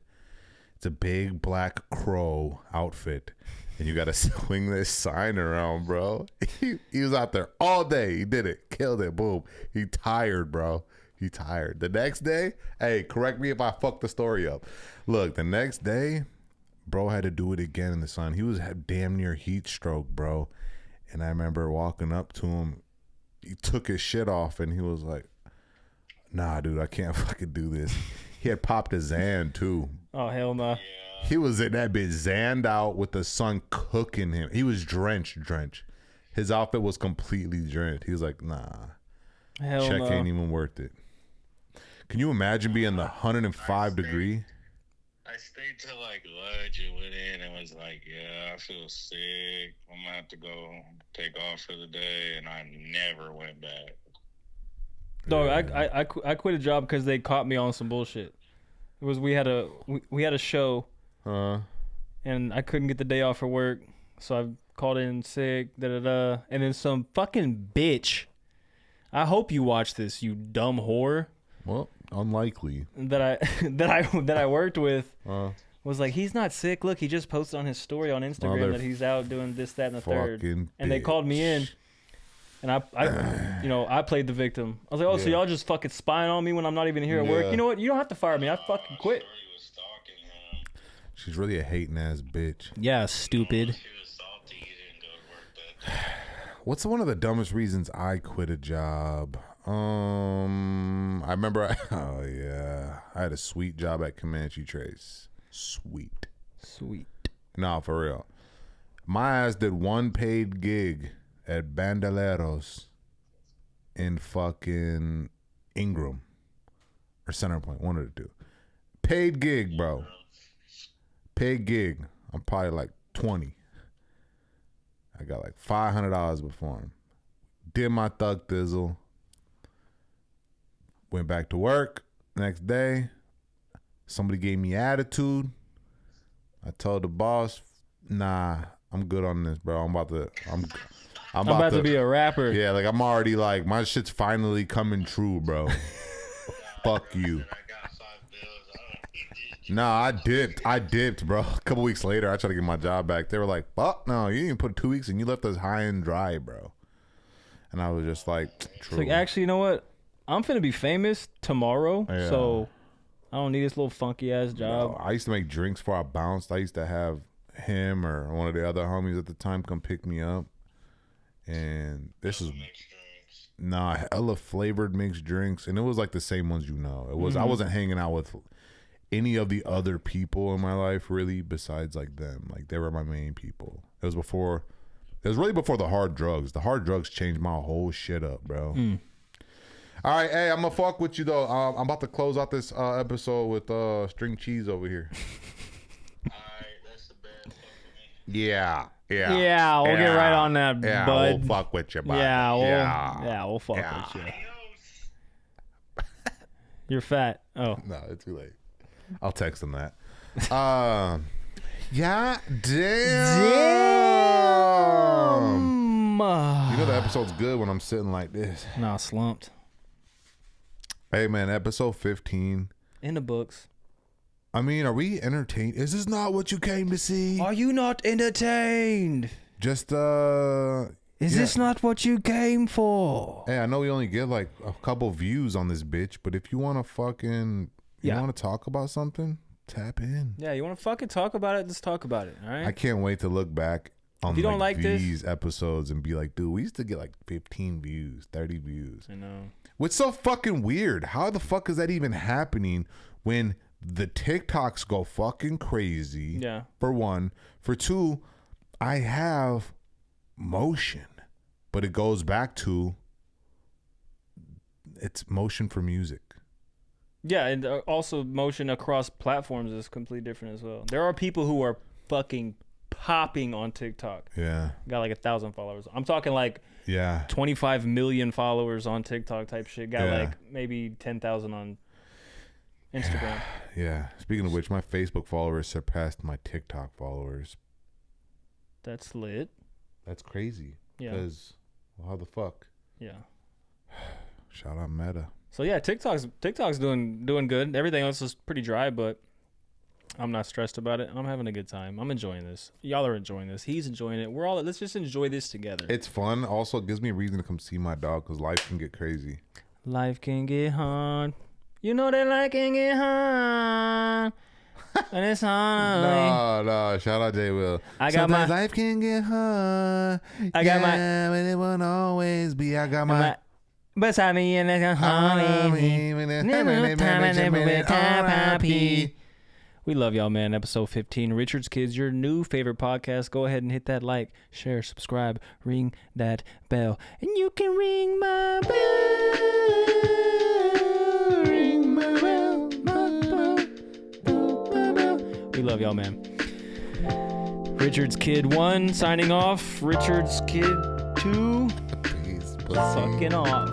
It's a big black crow outfit. And you got to swing this sign around, bro. He was out there all day. He did it. Killed it. Boom. He tired, bro. He tired. The next day, hey, correct me if I fucked the story up. Look, the next day, bro had to do it again in the sun. He was damn near heat stroke, bro. And I remember walking up to him. He took his shit off and he was like, nah, dude, I can't fucking do this. He had popped his Xan too. Oh, hell no. He was in that bitch Xanned out with the sun cooking him. He was drenched. His outfit was completely drenched. He was like, nah, Hell check no. ain't even worth it. Can you imagine being the 105 degree? I stayed till like lunch and went in and was like, yeah, I feel sick. I'm gonna have to go take off for the day, and I never went back. Dog, I quit a job because they caught me on some bullshit. It was we had a show, and I couldn't get the day off for work, so I called in sick. And then some fucking bitch. I hope you watch this, you dumb whore. Well, unlikely. That I worked with was like, he's not sick. Look, he just posted on his story on Instagram that he's out doing this, that, and the third. And they called me in. And I played the victim. I was like, oh, so y'all just fucking spying on me when I'm not even here at work? You know what? You don't have to fire me. I fucking quit. She's really a hating ass bitch. Yeah, stupid. She was salty you didn't go to work that day. What's one of the dumbest reasons I quit a job? I remember. I had a sweet job at Comanche Trace. Sweet. Nah, for real. My ass did one paid gig at Bandoleros in fucking Ingram or Centerpoint, one of the two. Paid gig, bro. Paid gig. I'm probably like 20. I got like $500 before him. Did my thug thizzle. Went back to work. Next day, somebody gave me attitude. I told the boss, nah, I'm good on this, bro. I'm about to be a rapper. Yeah, like I'm already like, my shit's finally coming true, bro. Fuck you. Nah, I dipped, bro. A couple weeks later, I tried to get my job back. They were like, fuck no, you didn't put 2 weeks and you left us high and dry, bro. And I was just like, true. It's like, actually, you know what? I'm finna be famous tomorrow, so I don't need this little funky ass job. No, I used to make drinks before I bounced. I used to have him or one of the other homies at the time come pick me up. And this is hella flavored mixed drinks. And it was like the same ones, you know. It was I wasn't hanging out with any of the other people in my life really besides like them. Like they were my main people. It was really before the hard drugs. The hard drugs changed my whole shit up, bro. All right, hey, I'm gonna fuck with you though. I'm about to close out this episode with string cheese over here. All right, that's the bad fuck with me. Yeah, We'll get right on that, yeah, bud. we'll fuck with you, bud. We'll fuck with you. You're fat. Oh, No, it's too late. I'll text him that. Yeah, damn. You know the episode's good when I'm sitting like this. Nah, slumped. Hey, man, episode 15. In the books. I mean, are we entertained? Is this not what you came to see? Are you not entertained? Just, Is this not what you came for? Hey, I know we only get like a couple views on this bitch, but if you want to fucking, you want to talk about something, tap in. Yeah, you want to fucking talk about it? Let's talk about it, all right? I can't wait to look back on if you don't like these episodes and be like, dude, we used to get like 15 views, 30 views. I know. What's so fucking weird? How the fuck is that even happening when the TikToks go fucking crazy? Yeah. For one. For two, I have motion, but it goes back to it's motion for music. Yeah, and also motion across platforms is completely different as well. There are people who are fucking popping on TikTok. Yeah. Got like 1,000 followers. I'm talking like 25 million followers on TikTok type shit. Got like maybe 10,000 on Instagram. Yeah. Speaking of which, my Facebook followers surpassed my TikTok followers. That's lit. That's crazy. Yeah. Because, well, how the fuck? Yeah. Shout out Meta. So yeah, TikTok's doing good. Everything else is pretty dry, but I'm not stressed about it. I'm having a good time. I'm enjoying this. Y'all are enjoying this. He's enjoying it. Let's just enjoy this together. It's fun. Also, it gives me a reason to come see my dog because life can get crazy. Life can get hard. You know that life can get hard. And it's hard. No. Shout out J. Will. Sometimes life can get hard. I got my. But it won't always be. I got my. Beside me and it's happy. We love y'all, man. Episode 15, Richard's Kids, your new favorite podcast. Go ahead and hit that like, share, subscribe, ring that bell, and you can ring my bell. Ring my bell, my bell. We love y'all, man. Richard's Kid 1 signing off. Richard's Kid 2 fucking off.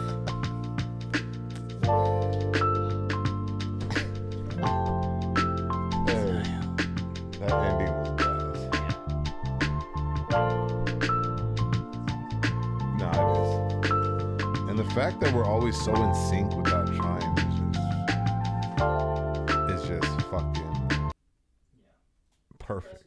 That ending was badass. Nah, it is. And the fact that we're always so in sync without trying is just fucking perfect.